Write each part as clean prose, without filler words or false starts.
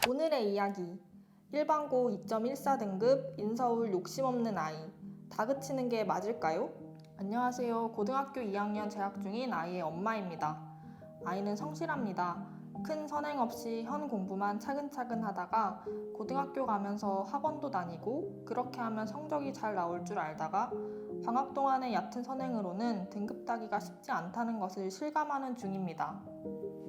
오늘의 이야기. 일반고 2.14등급 인서울 욕심 없는 아이. 다그치는 게 맞을까요? 안녕하세요. 고등학교 2학년 재학 중인 아이의 엄마입니다. 아이는 성실합니다. 큰 선행 없이 현 공부만 차근차근 하다가 고등학교 가면서 학원도 다니고 그렇게 하면 성적이 잘 나올 줄 알다가 방학 동안의 얕은 선행으로는 등급 따기가 쉽지 않다는 것을 실감하는 중입니다.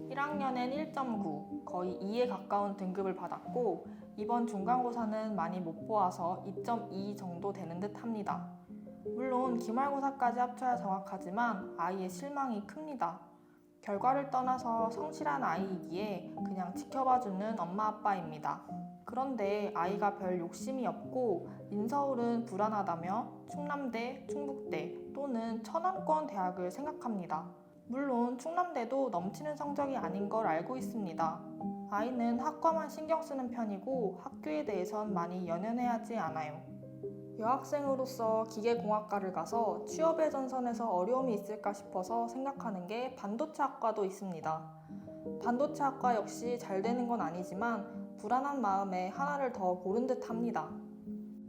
1학년엔 1.9, 거의 2에 가까운 등급을 받았고 이번 중간고사는 많이 못 보아서 2.2 정도 되는 듯 합니다. 물론 기말고사까지 합쳐야 정확하지만 아이의 실망이 큽니다. 결과를 떠나서 성실한 아이이기에 그냥 지켜봐주는 엄마 아빠입니다. 그런데 아이가 별 욕심이 없고 인서울은 불안하다며 충남대, 충북대 또는 천안권 대학을 생각합니다. 물론 충남대도 넘치는 성적이 아닌 걸 알고 있습니다. 아이는 학과만 신경 쓰는 편이고 학교에 대해선 많이 연연해하지 않아요. 여학생으로서 기계공학과를 가서 취업의 전선에서 어려움이 있을까 싶어서 생각하는 게 반도체학과도 있습니다. 반도체학과 역시 잘 되는 건 아니지만 불안한 마음에 하나를 더 고른 듯 합니다.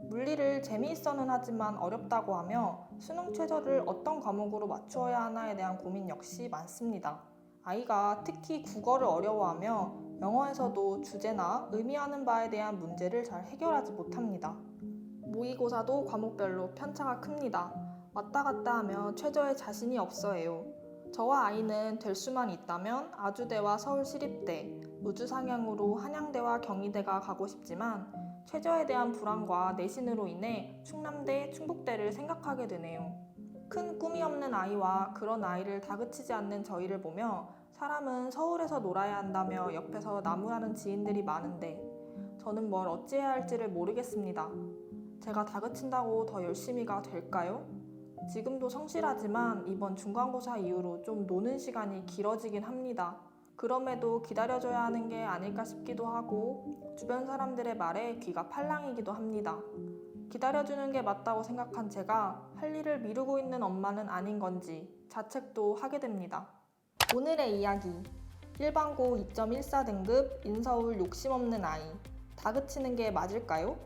물리를 재미있어는 하지만 어렵다고 하며 수능 최저를 어떤 과목으로 맞추어야 하나에 대한 고민 역시 많습니다. 아이가 특히 국어를 어려워하며 영어에서도 주제나 의미하는 바에 대한 문제를 잘 해결하지 못합니다. 모의고사도 과목별로 편차가 큽니다. 왔다 갔다 하며 최저에 자신이 없어 해요. 저와 아이는 될 수만 있다면 아주대와 서울시립대, 우주상향으로 한양대와 경희대가 가고 싶지만 최저에 대한 불안과 내신으로 인해 충남대, 충북대를 생각하게 되네요. 큰 꿈이 없는 아이와 그런 아이를 다그치지 않는 저희를 보며 사람은 서울에서 놀아야 한다며 옆에서 나무라는 지인들이 많은데 저는 뭘 어찌해야 할지를 모르겠습니다. 제가 다그친다고 더 열심히가 될까요? 지금도 성실하지만 이번 중간고사 이후로 좀 노는 시간이 길어지긴 합니다. 그럼에도 기다려줘야 하는 게 아닐까 싶기도 하고 주변 사람들의 말에 귀가 팔랑이기도 합니다. 기다려주는 게 맞다고 생각한 제가 할 일을 미루고 있는 엄마는 아닌 건지 자책도 하게 됩니다. 오늘의 이야기. 일반고 2.14등급 인서울 욕심 없는 아이. 다그치는 게 맞을까요?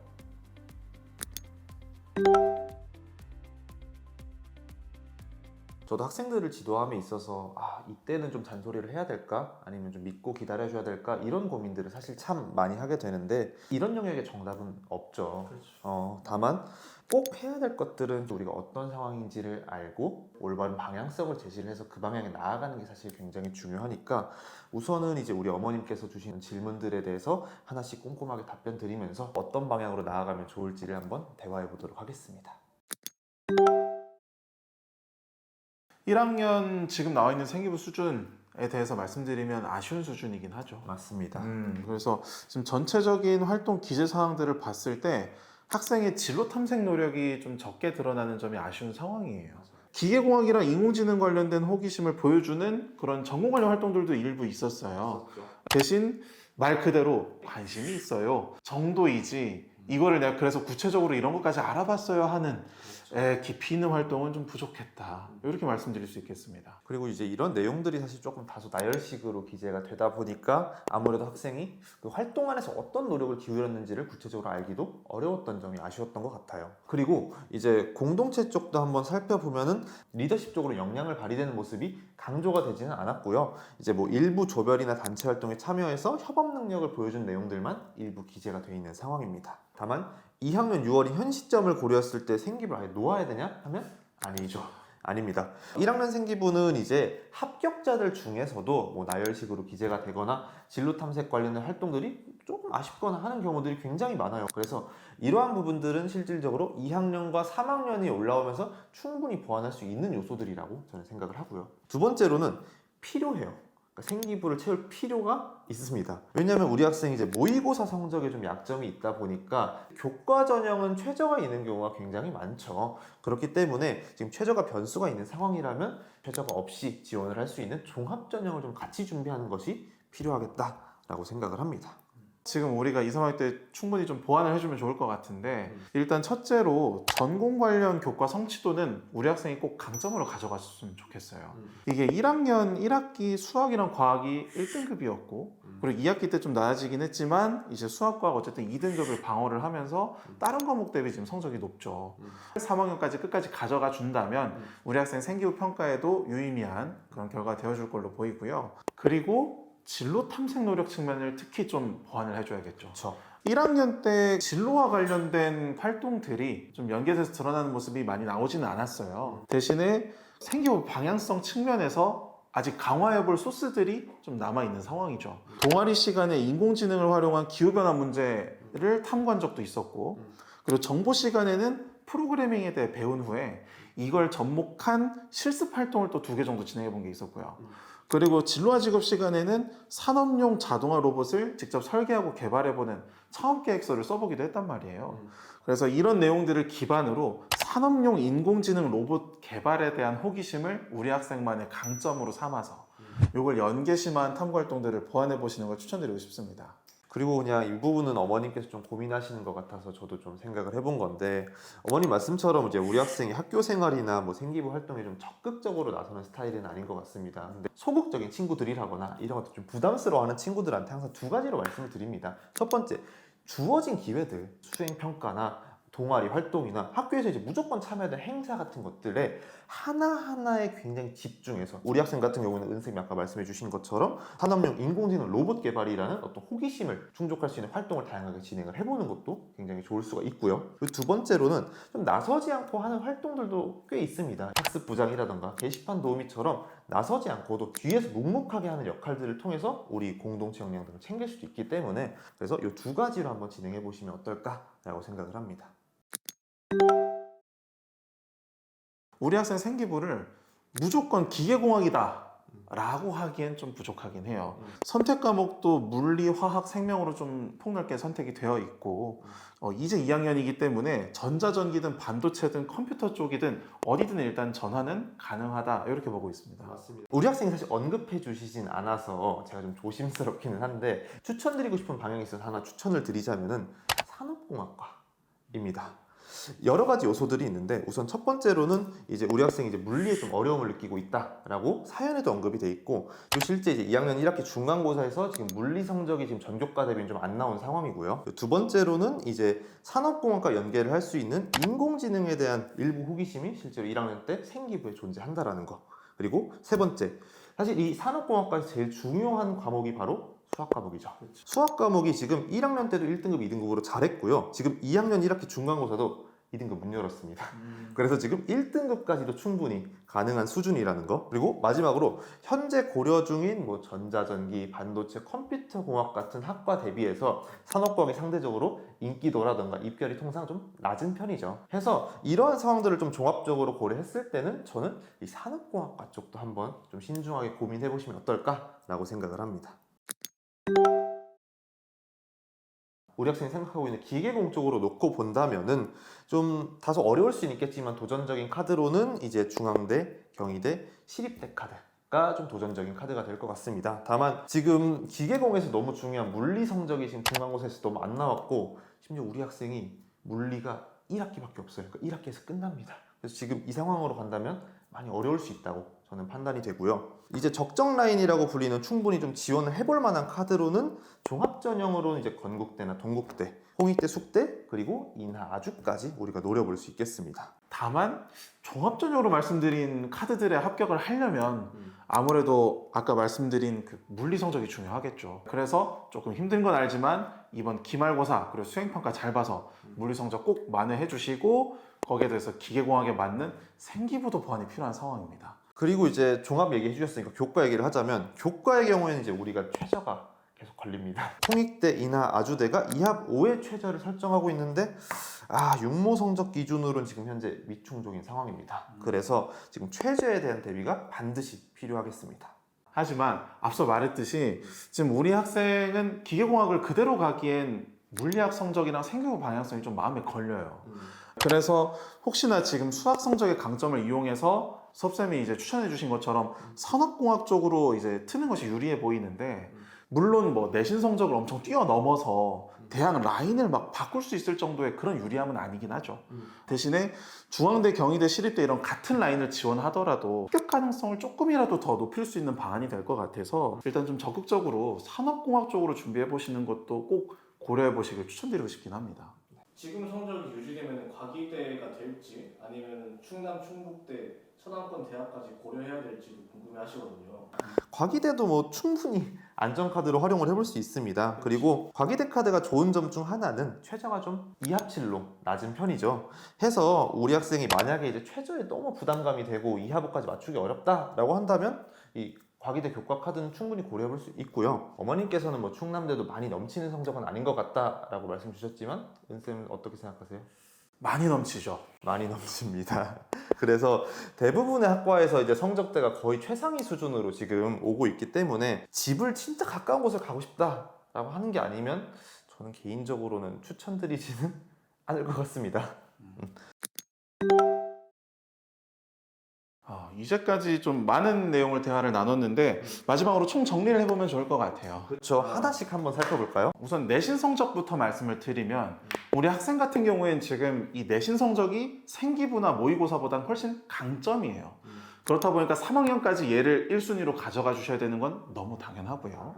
저도 학생들을 지도함에 있어서 이때는 좀 잔소리를 해야 될까? 아니면 좀 믿고 기다려줘야 될까? 이런 고민들을 사실 참 많이 하게 되는데 이런 영역의 정답은 없죠. 그렇죠. 다만 꼭 해야 될 것들은 우리가 어떤 상황인지를 알고 올바른 방향성을 제시를 해서 그 방향에 나아가는 게 사실 굉장히 중요하니까 우선은 이제 우리 어머님께서 주시는 질문들에 대해서 하나씩 꼼꼼하게 답변 드리면서 어떤 방향으로 나아가면 좋을지를 한번 대화해 보도록 하겠습니다. 1학년 지금 나와 있는 생기부 수준에 대해서 말씀드리면 아쉬운 수준이긴 하죠. 맞습니다. 그래서 지금 전체적인 활동 기재 사항들을 봤을 때 학생의 진로 탐색 노력이 좀 적게 드러나는 점이 아쉬운 상황이에요. 기계공학이랑 인공지능 관련된 호기심을 보여주는 그런 전공 관련 활동들도 일부 있었어요. 대신 말 그대로 관심이 있어요 정도이지 이거를 내가 그래서 구체적으로 이런 것까지 알아봤어야 하는 깊이 있는 활동은 좀 부족했다, 이렇게 말씀드릴 수 있겠습니다. 그리고 이제 이런 내용들이 사실 조금 다소 나열식으로 기재가 되다 보니까 아무래도 학생이 그 활동 안에서 어떤 노력을 기울였는지를 구체적으로 알기도 어려웠던 점이 아쉬웠던 것 같아요. 그리고 이제 공동체 쪽도 한번 살펴보면은 리더십적으로 역량을 발휘되는 모습이 강조가 되지는 않았고요. 이제 뭐 일부 조별이나 단체 활동에 참여해서 협업 능력을 보여준 내용들만 일부 기재가 되어 있는 상황입니다. 다만 2학년 6월인 현 시점을 고려했을 때 생기부를 아예 놓아야 되냐 하면 아니죠. 아닙니다. 1학년 생기부는 이제 합격자들 중에서도 뭐 나열식으로 기재가 되거나 진로 탐색 관련된 활동들이 조금 아쉽거나 하는 경우들이 굉장히 많아요. 그래서 이러한 부분들은 실질적으로 2학년과 3학년이 올라오면서 충분히 보완할 수 있는 요소들이라고 저는 생각을 하고요. 두 번째로는 필요해요. 생기부를 채울 필요가 있습니다. 왜냐하면 우리 학생이 이제 모의고사 성적에 좀 약점이 있다 보니까 교과 전형은 최저가 있는 경우가 굉장히 많죠. 그렇기 때문에 지금 최저가 변수가 있는 상황이라면 최저가 없이 지원을 할 수 있는 종합 전형을 좀 같이 준비하는 것이 필요하겠다라고 생각을 합니다. 지금 우리가 이 상황 때 충분히 좀 보완을 해주면 좋을 것 같은데 일단 첫째로 전공 관련 교과 성취도는 우리 학생이 꼭 강점으로 가져갔으면 좋겠어요. 이게 1학년 1학기 수학이랑 과학이 1등급이었고 그리고 2학기 때 좀 나아지긴 했지만 이제 수학, 과학 어쨌든 2등급을 방어를 하면서 다른 과목 대비 지금 성적이 높죠. 3학년까지 끝까지 가져가 준다면 우리 학생 생기부 평가에도 유의미한 그런 결과가 되어줄 걸로 보이고요. 그리고 진로 탐색 노력 측면을 특히 좀 보완을 해줘야겠죠. 그렇죠. 1학년 때 진로와 관련된 활동들이 좀 연계돼서 드러나는 모습이 많이 나오지는 않았어요. 대신에 생기부 방향성 측면에서 아직 강화해볼 소스들이 좀 남아있는 상황이죠. 동아리 시간에 인공지능을 활용한 기후변화 문제를 탐구한 적도 있었고 그리고 정보 시간에는 프로그래밍에 대해 배운 후에 이걸 접목한 실습 활동을 또 2개 정도 진행해 본 게 있었고요. 그리고 진로와 직업 시간에는 산업용 자동화 로봇을 직접 설계하고 개발해보는 창업계획서를 써보기도 했단 말이에요. 그래서 이런 내용들을 기반으로 산업용 인공지능 로봇 개발에 대한 호기심을 우리 학생만의 강점으로 삼아서 이걸 연계심한 탐구 활동들을 보완해 보시는 걸 추천드리고 싶습니다. 그리고 그냥 이 부분은 어머님께서 좀 고민하시는 것 같아서 저도 좀 생각을 해본 건데, 어머님 말씀처럼 이제 우리 학생이 학교 생활이나 뭐 생기부 활동에 좀 적극적으로 나서는 스타일은 아닌 것 같습니다. 근데 소극적인 친구들이라거나 이런 것들 좀 부담스러워하는 친구들한테 항상 2가지로 말씀을 드립니다. 첫 번째, 주어진 기회들, 수행 평가나 동아리 활동이나 학교에서 이제 무조건 참여하는 행사 같은 것들에 하나하나에 굉장히 집중해서, 우리 학생 같은 경우는 은쌤이 아까 말씀해 주신 것처럼 산업용 인공지능 로봇 개발이라는 어떤 호기심을 충족할 수 있는 활동을 다양하게 진행을 해보는 것도 굉장히 좋을 수가 있고요. 그리고 2번째로는 좀 나서지 않고 하는 활동들도 꽤 있습니다. 학습 부장이라던가 게시판 도우미처럼 나서지 않고도 뒤에서 묵묵하게 하는 역할들을 통해서 우리 공동체 역량 등을 챙길 수도 있기 때문에, 그래서 이 2가지로 한번 진행해 보시면 어떨까라고 생각을 합니다. 우리 학생 생기부를 무조건 기계공학이다 라고 하기엔 좀 부족하긴 해요. 선택 과목도 물리, 화학, 생명으로 좀 폭넓게 선택이 되어 있고 이제 2학년이기 때문에 전자전기든 반도체든 컴퓨터 쪽이든 어디든 일단 전환은 가능하다 이렇게 보고 있습니다. 맞습니다. 우리 학생이 사실 언급해 주시진 않아서 제가 좀 조심스럽기는 한데, 추천드리고 싶은 방향에 있어서 하나 추천을 드리자면은 산업공학과입니다. 여러 가지 요소들이 있는데, 우선 첫 번째로는 이제 우리 학생이 이제 물리에 좀 어려움을 느끼고 있다라고 사연에도 언급이 돼 있고, 그리고 실제 이제 2학년 1학기 중간고사에서 지금 물리 성적이 지금 전교과 대비는 좀 안 나온 상황이고요. 2번째로는 이제 산업공학과 연계를 할 수 있는 인공지능에 대한 일부 호기심이 실제로 1학년 때 생기부에 존재한다라는 거. 그리고 3번째, 사실 이 산업공학과에서 제일 중요한 과목이 바로 수학 과목이죠. 수학 과목이 지금 1학년 때도 1등급, 2등급으로 잘했고요. 지금 2학년 1학기 중간고사도 2등급 문 열었습니다. 그래서 지금 1등급까지도 충분히 가능한 수준이라는 거. 그리고 마지막으로 현재 고려 중인 뭐 전자전기, 반도체, 컴퓨터공학 같은 학과 대비해서 산업공학이 상대적으로 인기도라던가 입결이 통상 좀 낮은 편이죠. 해서 이러한 상황들을 좀 종합적으로 고려했을 때는 저는 이 산업공학과 쪽도 한번 좀 신중하게 고민해 보시면 어떨까라고 생각을 합니다. 우리 학생이 생각하고 있는 기계공 쪽으로 놓고 본다면은 좀 다소 어려울 수는 있겠지만 도전적인 카드로는 이제 중앙대, 경희대, 시립대 카드가 좀 도전적인 카드가 될 것 같습니다. 다만 지금 기계공에서 너무 중요한 물리 성적이 지금 중간고사에서 너무 안 나왔고, 심지어 우리 학생이 물리가 1학기밖에 없어요. 그러니까 1학기에서 끝납니다. 그래서 지금 이 상황으로 간다면 많이 어려울 수 있다고 저는 판단이 되고요. 이제 적정 라인이라고 불리는 충분히 좀 지원을 해볼 만한 카드로는 종합전형으로는 이제 건국대나 동국대, 홍익대, 숙대, 그리고 인하, 아주까지 우리가 노려볼 수 있겠습니다. 다만 종합전형으로 말씀드린 카드들의 합격을 하려면 아무래도 아까 말씀드린 그 물리 성적이 중요하겠죠. 그래서 조금 힘든 건 알지만 이번 기말고사 그리고 수행평가 잘 봐서 물리 성적 꼭 만회해 주시고, 거기에 대해서 기계공학에 맞는 생기부도 보완이 필요한 상황입니다. 그리고 이제 종합 얘기해 주셨으니까 교과 얘기를 하자면, 교과의 경우에는 이제 우리가 최저가 계속 걸립니다. 홍익대, 인하, 아주대가 2합 5의 최저를 설정하고 있는데, 육모 성적 기준으로는 지금 현재 미충족인 상황입니다. 그래서 지금 최저에 대한 대비가 반드시 필요하겠습니다. 하지만 앞서 말했듯이 지금 우리 학생은 기계공학을 그대로 가기엔 물리학 성적이랑 생기부 방향성이 좀 마음에 걸려요. 그래서 혹시나 지금 수학 성적의 강점을 이용해서 섭쌤이 이제 추천해 주신 것처럼 산업공학 쪽으로 이제 트는 것이 유리해 보이는데, 물론 뭐 내신 성적을 엄청 뛰어넘어서 대학 라인을 막 바꿀 수 있을 정도의 그런 유리함은 아니긴 하죠. 대신에 중앙대, 경희대, 시립대 이런 같은 라인을 지원하더라도 합격 가능성을 조금이라도 더 높일 수 있는 방안이 될 것 같아서 일단 좀 적극적으로 산업공학 쪽으로 준비해 보시는 것도 꼭 고려해 보시길 추천드리고 싶긴 합니다. 지금 성적이 유지되면 과기대가 될지 아니면 충남, 충북대, 서남권 대학까지 고려해야 될지도 궁금해하시거든요. 과기대도 뭐 충분히 안전카드로 활용을 해볼 수 있습니다. 그리고 과기대 카드가 좋은 점 중 하나는 최저가 좀 이합진로 낮은 편이죠. 해서 우리 학생이 만약에 이제 최저에 너무 부담감이 되고 이하부까지 맞추기 어렵다라고 한다면 이 과기대 교과 카드는 충분히 고려해볼 수 있고요. 어머님께서는 뭐 충남대도 많이 넘치는 성적은 아닌 것 같다라고 말씀 주셨지만 은쌤은 어떻게 생각하세요? 많이 넘치죠. 많이 넘칩니다. 그래서 대부분의 학과에서 이제 성적대가 거의 최상위 수준으로 지금 오고 있기 때문에 집을 진짜 가까운 곳을 가고 싶다라고 하는 게 아니면 저는 개인적으로는 추천드리지는 않을 것 같습니다. 이제까지 좀 많은 내용을 대화를 나눴는데 마지막으로 총 정리를 해보면 좋을 것 같아요. 그렇죠. 하나씩 한번 살펴볼까요? 우선 내신 성적부터 말씀을 드리면 우리 학생 같은 경우에는 지금 이 내신 성적이 생기부나 모의고사보다는 훨씬 강점이에요. 그렇다 보니까 3학년까지 얘를 1순위로 가져가 주셔야 되는 건 너무 당연하고요.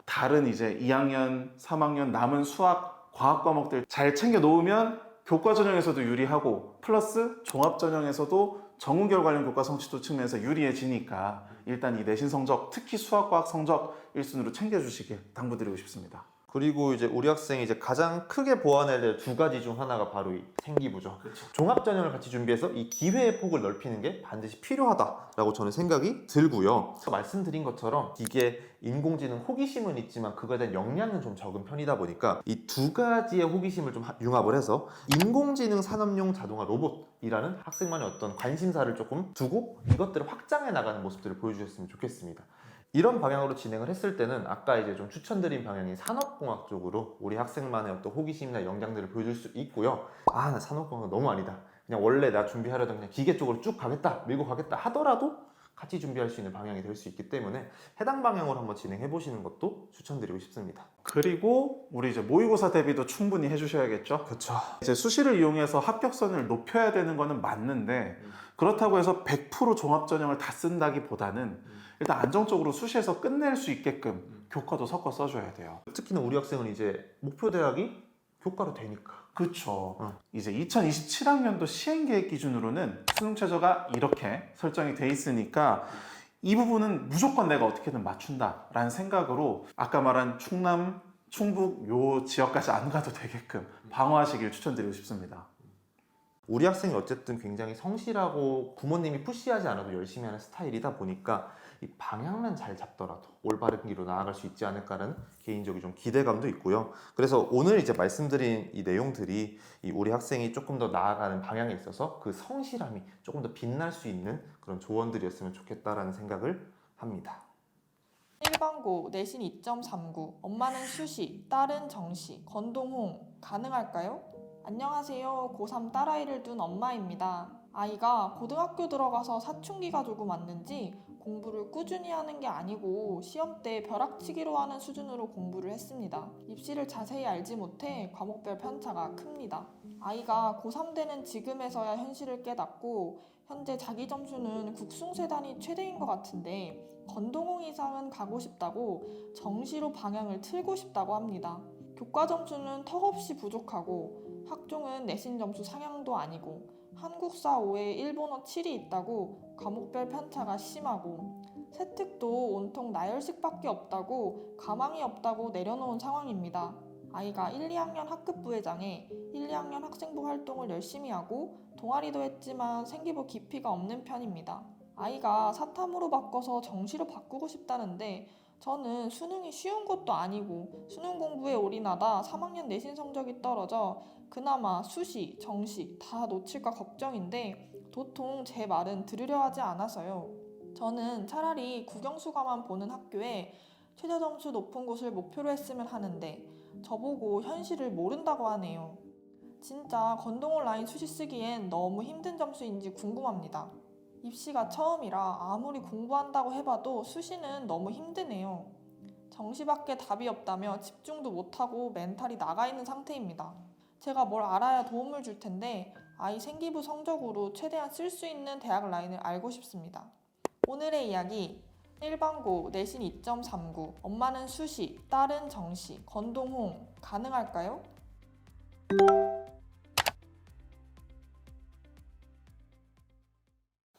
다른 이제 2학년, 3학년 남은 수학, 과학 과목들 잘 챙겨 놓으면 교과 전형에서도 유리하고 플러스 종합 전형에서도 정훈결 관련 교과 성취도 측면에서 유리해지니까 일단 이 내신 성적, 특히 수학과학 성적 1순위로 챙겨주시길 당부드리고 싶습니다. 그리고 이제 우리 학생이 이제 가장 크게 보완해야 될 두 가지 중 하나가 바로 이 생기부죠. 그렇죠. 종합 전형을 같이 준비해서 이 기회의 폭을 넓히는 게 반드시 필요하다라고 저는 생각이 들고요. 말씀드린 것처럼 이게 인공지능 호기심은 있지만 그거에 대한 역량은 좀 적은 편이다 보니까 이 두 가지의 호기심을 좀 융합을 해서 인공지능 산업용 자동화 로봇이라는 학생만의 어떤 관심사를 조금 두고 이것들을 확장해 나가는 모습들을 보여주셨으면 좋겠습니다. 이런 방향으로 진행을 했을 때는 아까 이제 좀 추천드린 방향인 산업공학 쪽으로 우리 학생만의 어떤 호기심이나 역량들을 보여줄 수 있고요. 나 산업공학은 너무 아니다. 그냥 원래 나 준비하려던 그냥 기계 쪽으로 쭉 가겠다, 밀고 가겠다 하더라도 같이 준비할 수 있는 방향이 될 수 있기 때문에 해당 방향으로 한번 진행해 보시는 것도 추천드리고 싶습니다. 그리고 우리 이제 모의고사 대비도 충분히 해주셔야겠죠. 그렇죠. 이제 수시를 이용해서 합격선을 높여야 되는 거는 맞는데 그렇다고 해서 100% 종합 전형을 다 쓴다기보다는 일단 안정적으로 수시에서 끝낼 수 있게끔 교과도 섞어 써줘야 돼요. 특히나 우리 학생은 이제 목표 대학이 교과로 되니까. 그렇죠. 이제 2027학년도 시행계획 기준으로는 수능 최저가 이렇게 설정이 돼 있으니까 이 부분은 무조건 내가 어떻게든 맞춘다라는 생각으로 아까 말한 충남, 충북 요 지역까지 안 가도 되게끔 방어하시길 추천드리고 싶습니다. 우리 학생이 어쨌든 굉장히 성실하고 부모님이 푸시하지 않아도 열심히 하는 스타일이다 보니까 이 방향만 잘 잡더라도 올바른 길로 나아갈 수 있지 않을까라는 개인적인 좀 기대감도 있고요. 그래서 오늘 이제 말씀드린 이 내용들이 이 우리 학생이 조금 더 나아가는 방향에 있어서 그 성실함이 조금 더 빛날 수 있는 그런 조언들이었으면 좋겠다라는 생각을 합니다. 일반고 내신 2.39, 엄마는 수시, 딸은 정시, 건동홍 가능할까요? 안녕하세요. 고3 딸아이를 둔 엄마입니다. 아이가 고등학교 들어가서 사춘기가 조금 왔는지 공부를 꾸준히 하는 게 아니고 시험 때 벼락치기로 하는 수준으로 공부를 했습니다. 입시를 자세히 알지 못해 과목별 편차가 큽니다. 아이가 고3 되는 지금에서야 현실을 깨닫고 현재 자기 점수는 국숭세단이 최대인 것 같은데 건동홍 이상은 가고 싶다고 정시로 방향을 틀고 싶다고 합니다. 교과 점수는 턱없이 부족하고 학종은 내신 점수 상향도 아니고 한국사 5에 일본어 7이 있다고 과목별 편차가 심하고 세특도 온통 나열식밖에 없다고 가망이 없다고 내려놓은 상황입니다. 아이가 1, 2학년 학급 부회장에 1, 2학년 학생부 활동을 열심히 하고 동아리도 했지만 생기부 깊이가 없는 편입니다. 아이가 사탐으로 바꿔서 정시로 바꾸고 싶다는데 저는 수능이 쉬운 것도 아니고 수능 공부에 올인하다 3학년 내신 성적이 떨어져 그나마 수시, 정시 다 놓칠까 걱정인데 도통 제 말은 들으려 하지 않아서요. 저는 차라리 국영수가만 보는 학교에 최저 점수 높은 곳을 목표로 했으면 하는데 저보고 현실을 모른다고 하네요. 진짜 건동원 라인 수시 쓰기엔 너무 힘든 점수인지 궁금합니다. 입시가 처음이라 아무리 공부한다고 해봐도 수시는 너무 힘드네요. 정시밖에 답이 없다며 집중도 못하고 멘탈이 나가 있는 상태입니다. 제가 뭘 알아야 도움을 줄 텐데 아이 생기부 성적으로 최대한 쓸 수 있는 대학 라인을 알고 싶습니다. 오늘의 이야기, 일반고 내신 2.39, 엄마는 수시, 딸은 정시, 건동홍, 가능할까요?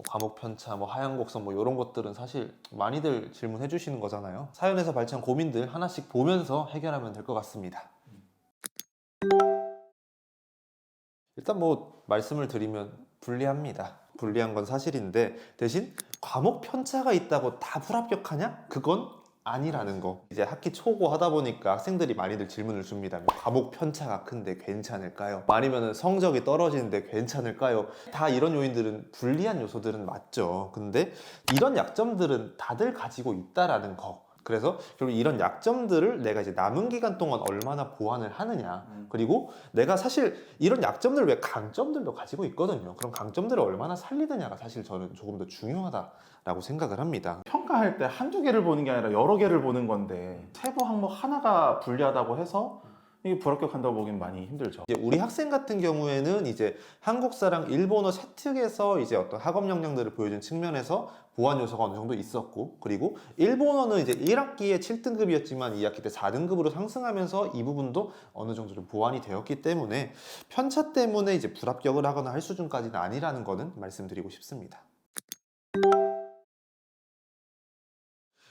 과목 편차, 하향 곡선 이런 것들은 사실 많이들 질문해 주시는 거잖아요. 사연에서 발생한 고민들 하나씩 보면서 해결하면 될 것 같습니다. 일단 말씀을 드리면 불리합니다. 불리한 건 사실인데 대신 과목 편차가 있다고 다 불합격하냐? 그건 아니라는 거. 이제 학기 초고 하다 보니까 학생들이 많이들 질문을 줍니다. 과목 편차가 큰데 괜찮을까요? 아니면 성적이 떨어지는데 괜찮을까요? 다 이런 요인들은 불리한 요소들은 맞죠. 근데 이런 약점들은 다들 가지고 있다라는 거. 그래서 결국 이런 약점들을 내가 이제 남은 기간 동안 얼마나 보완을 하느냐, 그리고 내가 사실 이런 약점들을 왜 강점들도 가지고 있거든요. 그럼 강점들을 얼마나 살리느냐가 사실 저는 조금 더 중요하다라고 생각을 합니다. 평가할 때 한두 개를 보는 게 아니라 여러 개를 보는 건데 세부 항목 하나가 불리하다고 해서 이게 불합격한다고 보기엔 많이 힘들죠. 이제 우리 학생 같은 경우에는 이제 한국사랑 일본어 세특에서 이제 어떤 학업 역량들을 보여준 측면에서 보완 요소가 어느 정도 있었고, 그리고 일본어는 이제 1학기에 7등급이었지만 2학기 때 4등급으로 상승하면서 이 부분도 어느 정도 좀 보완이 되었기 때문에 편차 때문에 이제 불합격을 하거나 할 수준까지는 아니라는 거는 말씀드리고 싶습니다.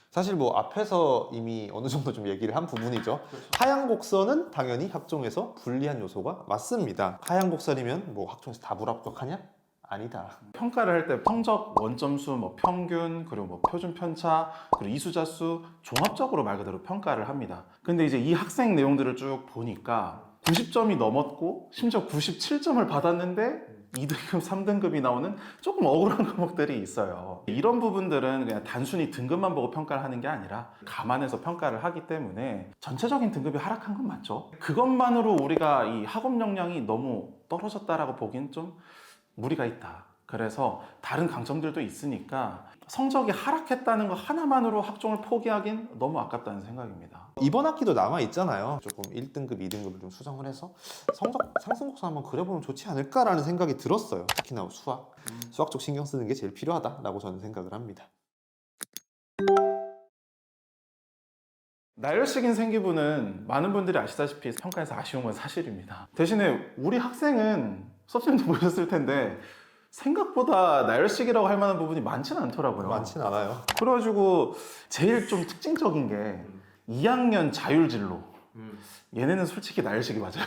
사실 앞에서 이미 어느 정도 좀 얘기를 한 부분이죠. 하향 곡선은 당연히 학종에서 불리한 요소가 맞습니다. 하향 곡선이면 학종에서 다 불합격하냐? 아니다. 평가를 할 때 성적, 원점수, 평균, 그리고 표준 편차, 그리고 이수자수 종합적으로 말 그대로 평가를 합니다. 근데 이제 이 학생 내용들을 쭉 보니까 90점이 넘었고 심지어 97점을 받았는데 2등급, 3등급이 나오는 조금 억울한 과목들이 있어요. 이런 부분들은 그냥 단순히 등급만 보고 평가를 하는 게 아니라 감안해서 평가를 하기 때문에 전체적인 등급이 하락한 건 맞죠. 그것만으로 우리가 이 학업 역량이 너무 떨어졌다라고 보기엔 좀 무리가 있다. 그래서 다른 강점들도 있으니까 성적이 하락했다는 거 하나만으로 학종을 포기하긴 너무 아깝다는 생각입니다. 이번 학기도 남아있잖아요. 조금 1등급, 2등급을 좀 수정을 해서 성적 상승 곡선 한번 그려보면 좋지 않을까라는 생각이 들었어요. 특히나 수학 쪽 신경 쓰는 게 제일 필요하다라고 저는 생각을 합니다. 나열식인 생기부는 많은 분들이 아시다시피 평가에서 아쉬운 건 사실입니다. 대신에 우리 학생은 서점도 보셨을 텐데 생각보다 나열식이라고 할 만한 부분이 많지는 않더라고요. 많진 않아요. 그래가지고 제일 좀 특징적인 게 2학년 자율진로. 얘네는 솔직히 나열식이 맞아요.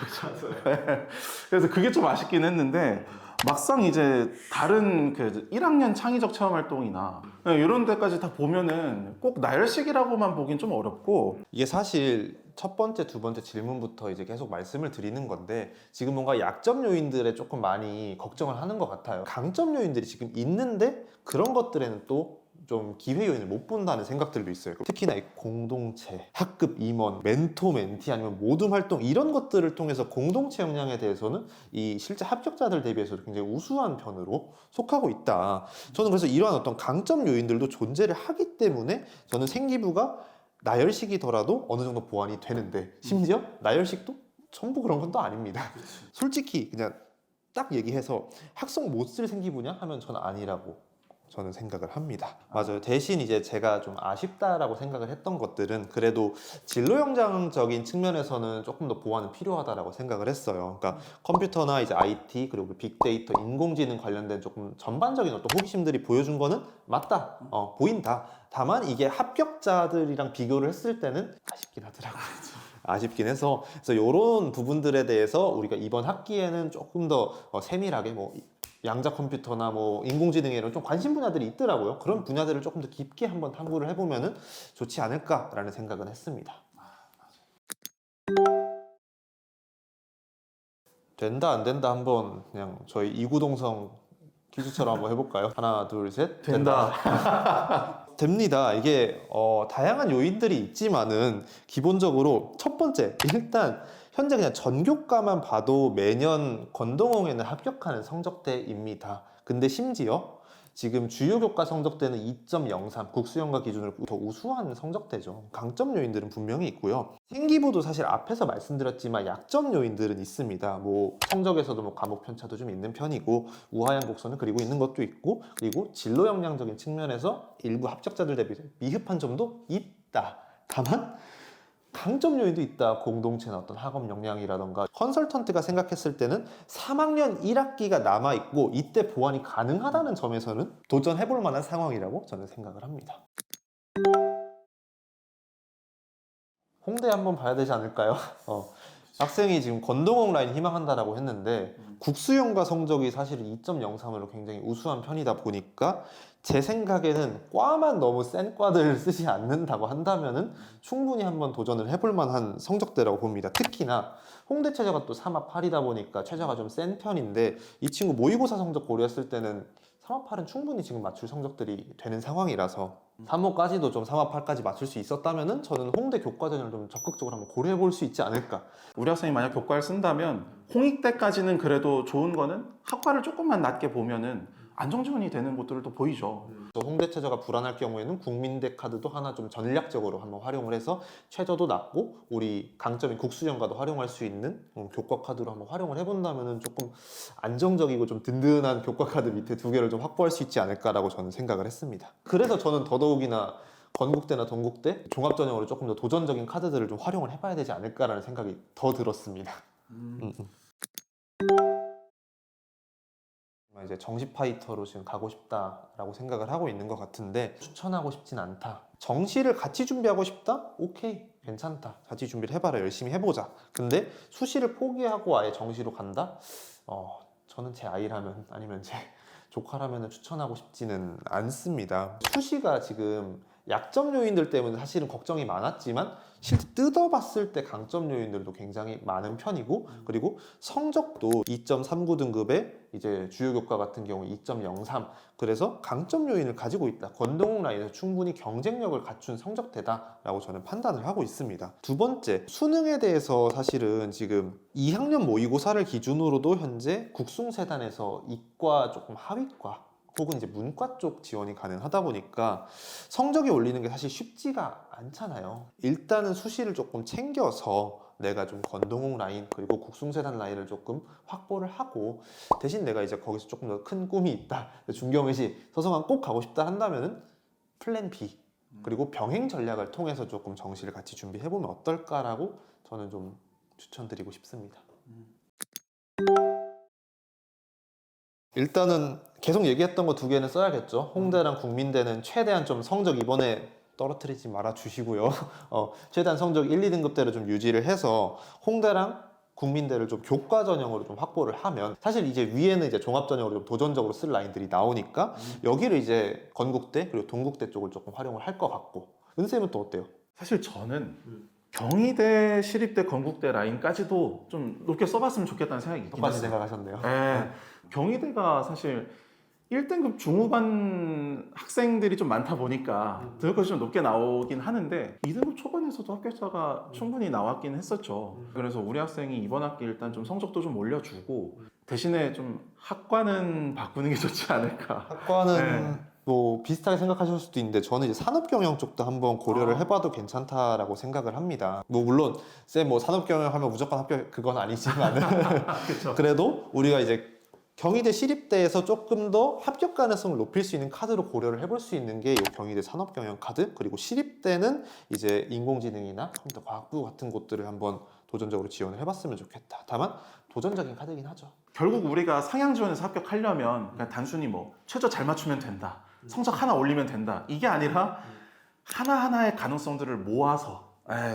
그래서 그게 좀 아쉽긴 했는데 막상 이제 다른 1학년 창의적 체험활동이나 이런 데까지 다 보면은 꼭 나열식이라고만 보긴 좀 어렵고, 이게 사실 첫 번째, 두 번째 질문부터 이제 계속 말씀을 드리는 건데 지금 뭔가 약점 요인들에 조금 많이 걱정을 하는 것 같아요. 강점 요인들이 지금 있는데 그런 것들에는 또 좀 기회 요인을 못 본다는 생각들도 있어요. 특히나 이 공동체, 학급 임원, 멘토, 멘티 아니면 모둠 활동 이런 것들을 통해서 공동체 역량에 대해서는 이 실제 합격자들 대비해서 굉장히 우수한 편으로 속하고 있다. 저는 그래서 이러한 어떤 강점 요인들도 존재를 하기 때문에 저는 생기부가 나열식이더라도 어느 정도 보완이 되는데 심지어 나열식도 전부 그런 건 또 아닙니다. 솔직히 그냥 딱 얘기해서 학성 못 쓸 생기부냐 하면 저는 아니라고 저는 생각을 합니다. 맞아요. 대신 이제 제가 좀 아쉽다라고 생각을 했던 것들은 그래도 진로 영장적인 측면에서는 조금 더 보완은 필요하다라고 생각을 했어요. 그러니까 컴퓨터나 이제 IT 그리고 빅데이터, 인공지능 관련된 조금 전반적인 어떤 호기심들이 보여준 거는 맞다. 보인다. 다만 이게 합격자들이랑 비교를 했을 때는 아쉽긴 하더라고요. 아쉽긴 해서 그래서 이런 부분들에 대해서 우리가 이번 학기에는 조금 더 세밀하게 양자 컴퓨터나 인공지능에 이런 좀 관심 분야들이 있더라고요. 그런 분야들을 조금 더 깊게 한번 탐구를 해보면은 좋지 않을까라는 생각은 했습니다. 된다 안 된다 한번 그냥 저희 이구동성 퀴즈처럼 한번 해볼까요? 하나 둘 셋 된다. 됩니다. 이게 다양한 요인들이 있지만은 기본적으로 첫 번째 일단 현재 그냥 전교과만 봐도 매년 건동홍에는 합격하는 성적대입니다. 근데 심지어 지금 주요 교과 성적대는 2.03, 국수연과 기준으로 더 우수한 성적대죠. 강점 요인들은 분명히 있고요. 생기부도 사실 앞에서 말씀드렸지만 약점 요인들은 있습니다. 뭐 성적에서도 뭐 과목 편차도 좀 있는 편이고 우하향 곡선을 그리고 있는 것도 있고, 그리고 진로 역량적인 측면에서 일부 합격자들 대비 미흡한 점도 있다. 다만 강점 요인도 있다. 공동체나 어떤 학업 역량이라던가. 컨설턴트가 생각했을 때는 3학년 1학기가 남아있고 이때 보완이 가능하다는 점에서는 도전해볼 만한 상황이라고 저는 생각을 합니다. 홍대 한번 봐야 되지 않을까요? 학생이 지금 권동홍 라인 희망한다라고 했는데 국수연과 성적이 사실 2.03으로 굉장히 우수한 편이다 보니까 제 생각에는 과만 너무 센 과들을 쓰지 않는다고 한다면은 충분히 한번 도전을 해볼 만한 성적대라고 봅니다. 특히나 홍대 최저가 또 3합 8이다 보니까 최저가 좀 센 편인데 이 친구 모의고사 성적 고려했을 때는 3합 8은 충분히 지금 맞출 성적들이 되는 상황이라서 3호까지도 좀 3합 8까지 맞출 수 있었다면은 저는 홍대 교과 전형을 좀 적극적으로 한번 고려해 볼 수 있지 않을까. 우리 학생이 만약 교과를 쓴다면 홍익대까지는 그래도 좋은 거는 학과를 조금만 낮게 보면은 안정지원이 되는 곳들도 보이죠. 또 홍대 최저가 불안할 경우에는 국민대 카드도 하나 좀 전략적으로 한번 활용을 해서 최저도 낮고 우리 강점인 국수연과도 활용할 수 있는 교과 카드로 한번 활용을 해본다면은 조금 안정적이고 좀 든든한 교과 카드 밑에 두 개를 좀 확보할 수 있지 않을까라고 저는 생각을 했습니다. 그래서 저는 더더욱이나 건국대나 동국대 종합전형으로 조금 더 도전적인 카드들을 좀 활용을 해봐야 되지 않을까라는 생각이 더 들었습니다. 이제 정시 파이터로 지금 가고 싶다라고 생각을 하고 있는 것 같은데 추천하고 싶진 않다. 정시를 같이 준비하고 싶다? 오케이, 괜찮다. 같이 준비를 해봐라. 열심히 해보자. 근데 수시를 포기하고 아예 정시로 간다? 저는 제 아이라면 아니면 제 조카라면 추천하고 싶지는 않습니다. 수시가 지금 약점 요인들 때문에 사실은 걱정이 많았지만 실제 뜯어봤을 때 강점 요인들도 굉장히 많은 편이고, 그리고 성적도 2.39 등급의 이제 주요 교과 같은 경우 2.03, 그래서 강점 요인을 가지고 있다. 권동욱 라인에서 충분히 경쟁력을 갖춘 성적대다라고 저는 판단을 하고 있습니다. 두 번째, 수능에 대해서 사실은 지금 2학년 모의고사를 기준으로도 현재 국숭세단에서 이과 조금 하위과 혹은 이제 문과 쪽 지원이 가능하다 보니까 성적이 올리는 게 사실 쉽지가 않잖아요. 일단은 수시를 조금 챙겨서 내가 좀 권동욱 라인 그리고 국숭세단 라인을 조금 확보를 하고, 대신 내가 이제 거기서 조금 더 큰 꿈이 있다, 중경외시 서성한 꼭 가고 싶다 한다면은 플랜 B 그리고 병행 전략을 통해서 조금 정시를 같이 준비해보면 어떨까라고 저는 좀 추천드리고 싶습니다. 일단은 계속 얘기했던 거 두 개는 써야겠죠. 홍대랑 국민대는 최대한 좀 성적 이번에 떨어뜨리지 말아 주시고요. 최대한 성적 1, 2등급대로 좀 유지를 해서 홍대랑 국민대를 좀 교과 전형으로 좀 확보를 하면, 사실 이제 위에는 이제 종합 전형으로 좀 도전적으로 쓸 라인들이 나오니까 여기를 이제 건국대 그리고 동국대 쪽을 조금 활용을 할 것 같고. 은쌤은 또 어때요? 사실 저는 경희대, 시립대, 건국대 라인까지도 좀 높게 써봤으면 좋겠다는 생각이 있긴 똑같이 했어요. 생각하셨네요. 네. 경희대가 사실 1등급 중후반 학생들이 좀 많다 보니까 등급컷이 좀 높게 나오긴 하는데 2등급 초반에서도 합격자가 충분히 나왔긴 했었죠. 그래서 우리 학생이 이번 학기 일단 좀 성적도 좀 올려주고 대신에 좀 학과는 바꾸는 게 좋지 않을까. 학과는 뭐 비슷하게 생각하실 수도 있는데 저는 이제 산업경영 쪽도 한번 고려를 해봐도 괜찮다라고 생각을 합니다. 뭐 물론 쌤 뭐 산업경영 하면 무조건 합격 그건 아니지만 그래도 우리가 이제 경희대 시립대에서 조금 더 합격 가능성을 높일 수 있는 카드로 고려를 해볼 수 있는 게 이 경희대 산업경영 카드, 그리고 시립대는 이제 인공지능이나 컴퓨터 과학부 같은 곳들을 한번 도전적으로 지원을 해봤으면 좋겠다. 다만 도전적인 카드긴 하죠. 결국 우리가 상향 지원에서 합격하려면 그냥 단순히 뭐 최저 잘 맞추면 된다, 성적 하나 올리면 된다, 이게 아니라 하나하나의 가능성들을 모아서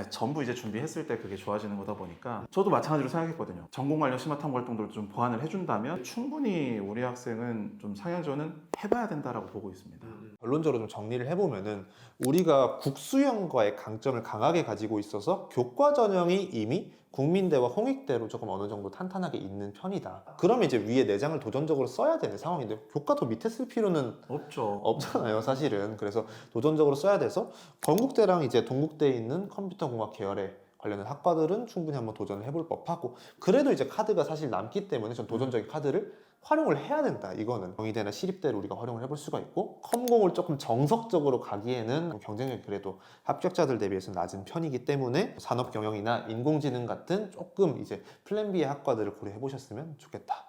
전부 이제 준비했을 때 그게 좋아지는 거다 보니까 저도 마찬가지로 생각했거든요. 전공 관련 심화 탐구 활동들도 좀 보완을 해준다면 충분히 우리 학생은 좀 상향 지원은 해봐야 된다라고 보고 있습니다. 결론적으로 좀 정리를 해보면은 우리가 국수형과의 강점을 강하게 가지고 있어서 교과 전형이 이미 국민대와 홍익대로 조금 어느 정도 탄탄하게 있는 편이다. 그러면 이제 위에 내장을 도전적으로 써야 되는 상황인데 교과 더 밑에 쓸 필요는 없잖아요, 사실은. 그래서 도전적으로 써야 돼서 건국대랑 이제 동국대에 있는 컴퓨터공학 계열에 관련된 학과들은 충분히 한번 도전을 해볼 법하고, 그래도 이제 카드가 사실 남기 때문에 전 도전적인 카드를 활용을 해야 된다. 이거는 경희대나 시립대를 우리가 활용을 해볼 수가 있고, 컴공을 조금 정석적으로 가기에는 경쟁력이 그래도 합격자들 대비해서 낮은 편이기 때문에 산업경영이나 인공지능 같은 조금 이제 플랜 B의 학과들을 고려해 보셨으면 좋겠다.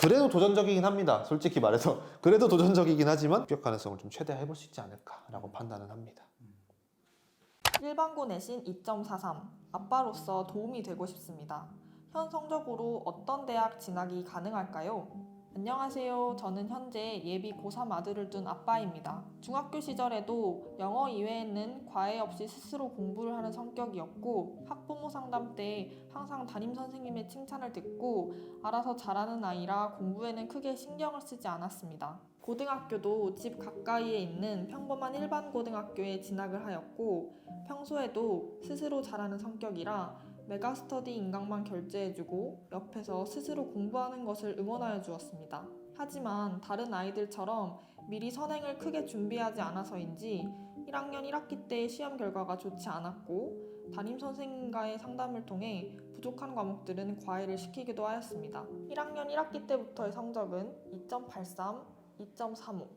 그래도 도전적이긴 합니다. 솔직히 말해서 그래도 도전적이긴 하지만 합격 가능성을 좀 최대화해 볼 수 있지 않을까라고 판단은 합니다. 일반고 내신 2.43 아빠로서 도움이 되고 싶습니다. 현 성적으로 어떤 대학 진학이 가능할까요? 안녕하세요. 저는 현재 예비 고3 아들을 둔 아빠입니다. 중학교 시절에도 영어 이외에는 과외 없이 스스로 공부를 하는 성격이었고, 학부모 상담 때 항상 담임 선생님의 칭찬을 듣고 알아서 잘하는 아이라 공부에는 크게 신경을 쓰지 않았습니다. 고등학교도 집 가까이에 있는 평범한 일반 고등학교에 진학을 하였고, 평소에도 스스로 잘하는 성격이라 메가스터디 인강만 결제해주고 옆에서 스스로 공부하는 것을 응원하여 주었습니다. 하지만 다른 아이들처럼 미리 선행을 크게 준비하지 않아서인지 1학년 1학기 때 시험 결과가 좋지 않았고, 담임 선생님과의 상담을 통해 부족한 과목들은 과외를 시키기도 하였습니다. 1학년 1학기 때부터의 성적은 2.83, 2.35,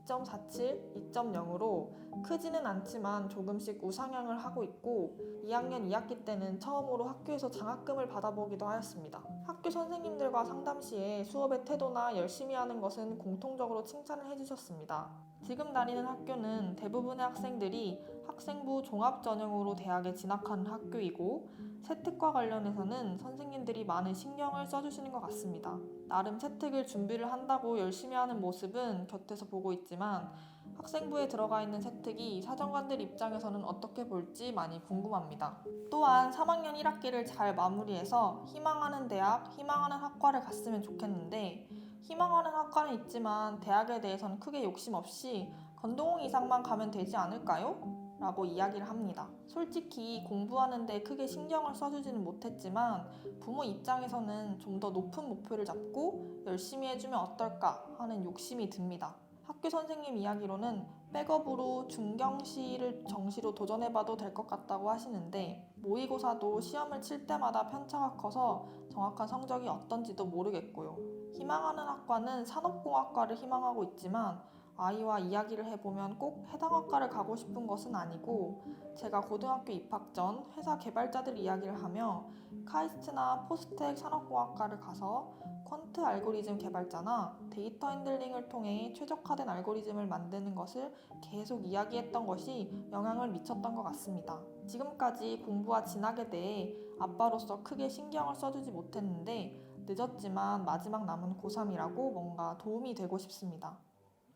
2.47, 2.0으로 크지는 않지만 조금씩 우상향을 하고 있고, 2학년 2학기 때는 처음으로 학교에서 장학금을 받아보기도 하였습니다. 학교 선생님들과 상담 시에 수업의 태도나 열심히 하는 것은 공통적으로 칭찬을 해주셨습니다. 지금 다니는 학교는 대부분의 학생들이 학생부 종합전형으로 대학에 진학하는 학교이고, 세특과 관련해서는 선생님들이 많은 신경을 써주시는 것 같습니다. 나름 세특을 준비를 한다고 열심히 하는 모습은 곁에서 보고 있지만, 학생부에 들어가 있는 세특이 사정관들 입장에서는 어떻게 볼지 많이 궁금합니다. 또한 3학년 1학기를 잘 마무리해서 희망하는 대학, 희망하는 학과를 갔으면 좋겠는데, 희망하는 학과는 있지만 대학에 대해서는 크게 욕심 없이 건동홍 이상만 가면 되지 않을까요? 라고 이야기를 합니다. 솔직히 공부하는데 크게 신경을 써주지는 못했지만 부모 입장에서는 좀 더 높은 목표를 잡고 열심히 해주면 어떨까 하는 욕심이 듭니다. 학교 선생님 이야기로는 백업으로 중경시를 정시로 도전해봐도 될 것 같다고 하시는데, 모의고사도 시험을 칠 때마다 편차가 커서 정확한 성적이 어떤지도 모르겠고요. 희망하는 학과는 산업공학과를 희망하고 있지만 아이와 이야기를 해보면 꼭 해당 학과를 가고 싶은 것은 아니고, 제가 고등학교 입학 전 회사 개발자들 이야기를 하며 카이스트나 포스텍 산업공학과를 가서 퀀트 알고리즘 개발자나 데이터 핸들링을 통해 최적화된 알고리즘을 만드는 것을 계속 이야기했던 것이 영향을 미쳤던 것 같습니다. 지금까지 공부와 진학에 대해 아빠로서 크게 신경을 써주지 못했는데, 늦었지만 마지막 남은 고3이라고 뭔가 도움이 되고 싶습니다.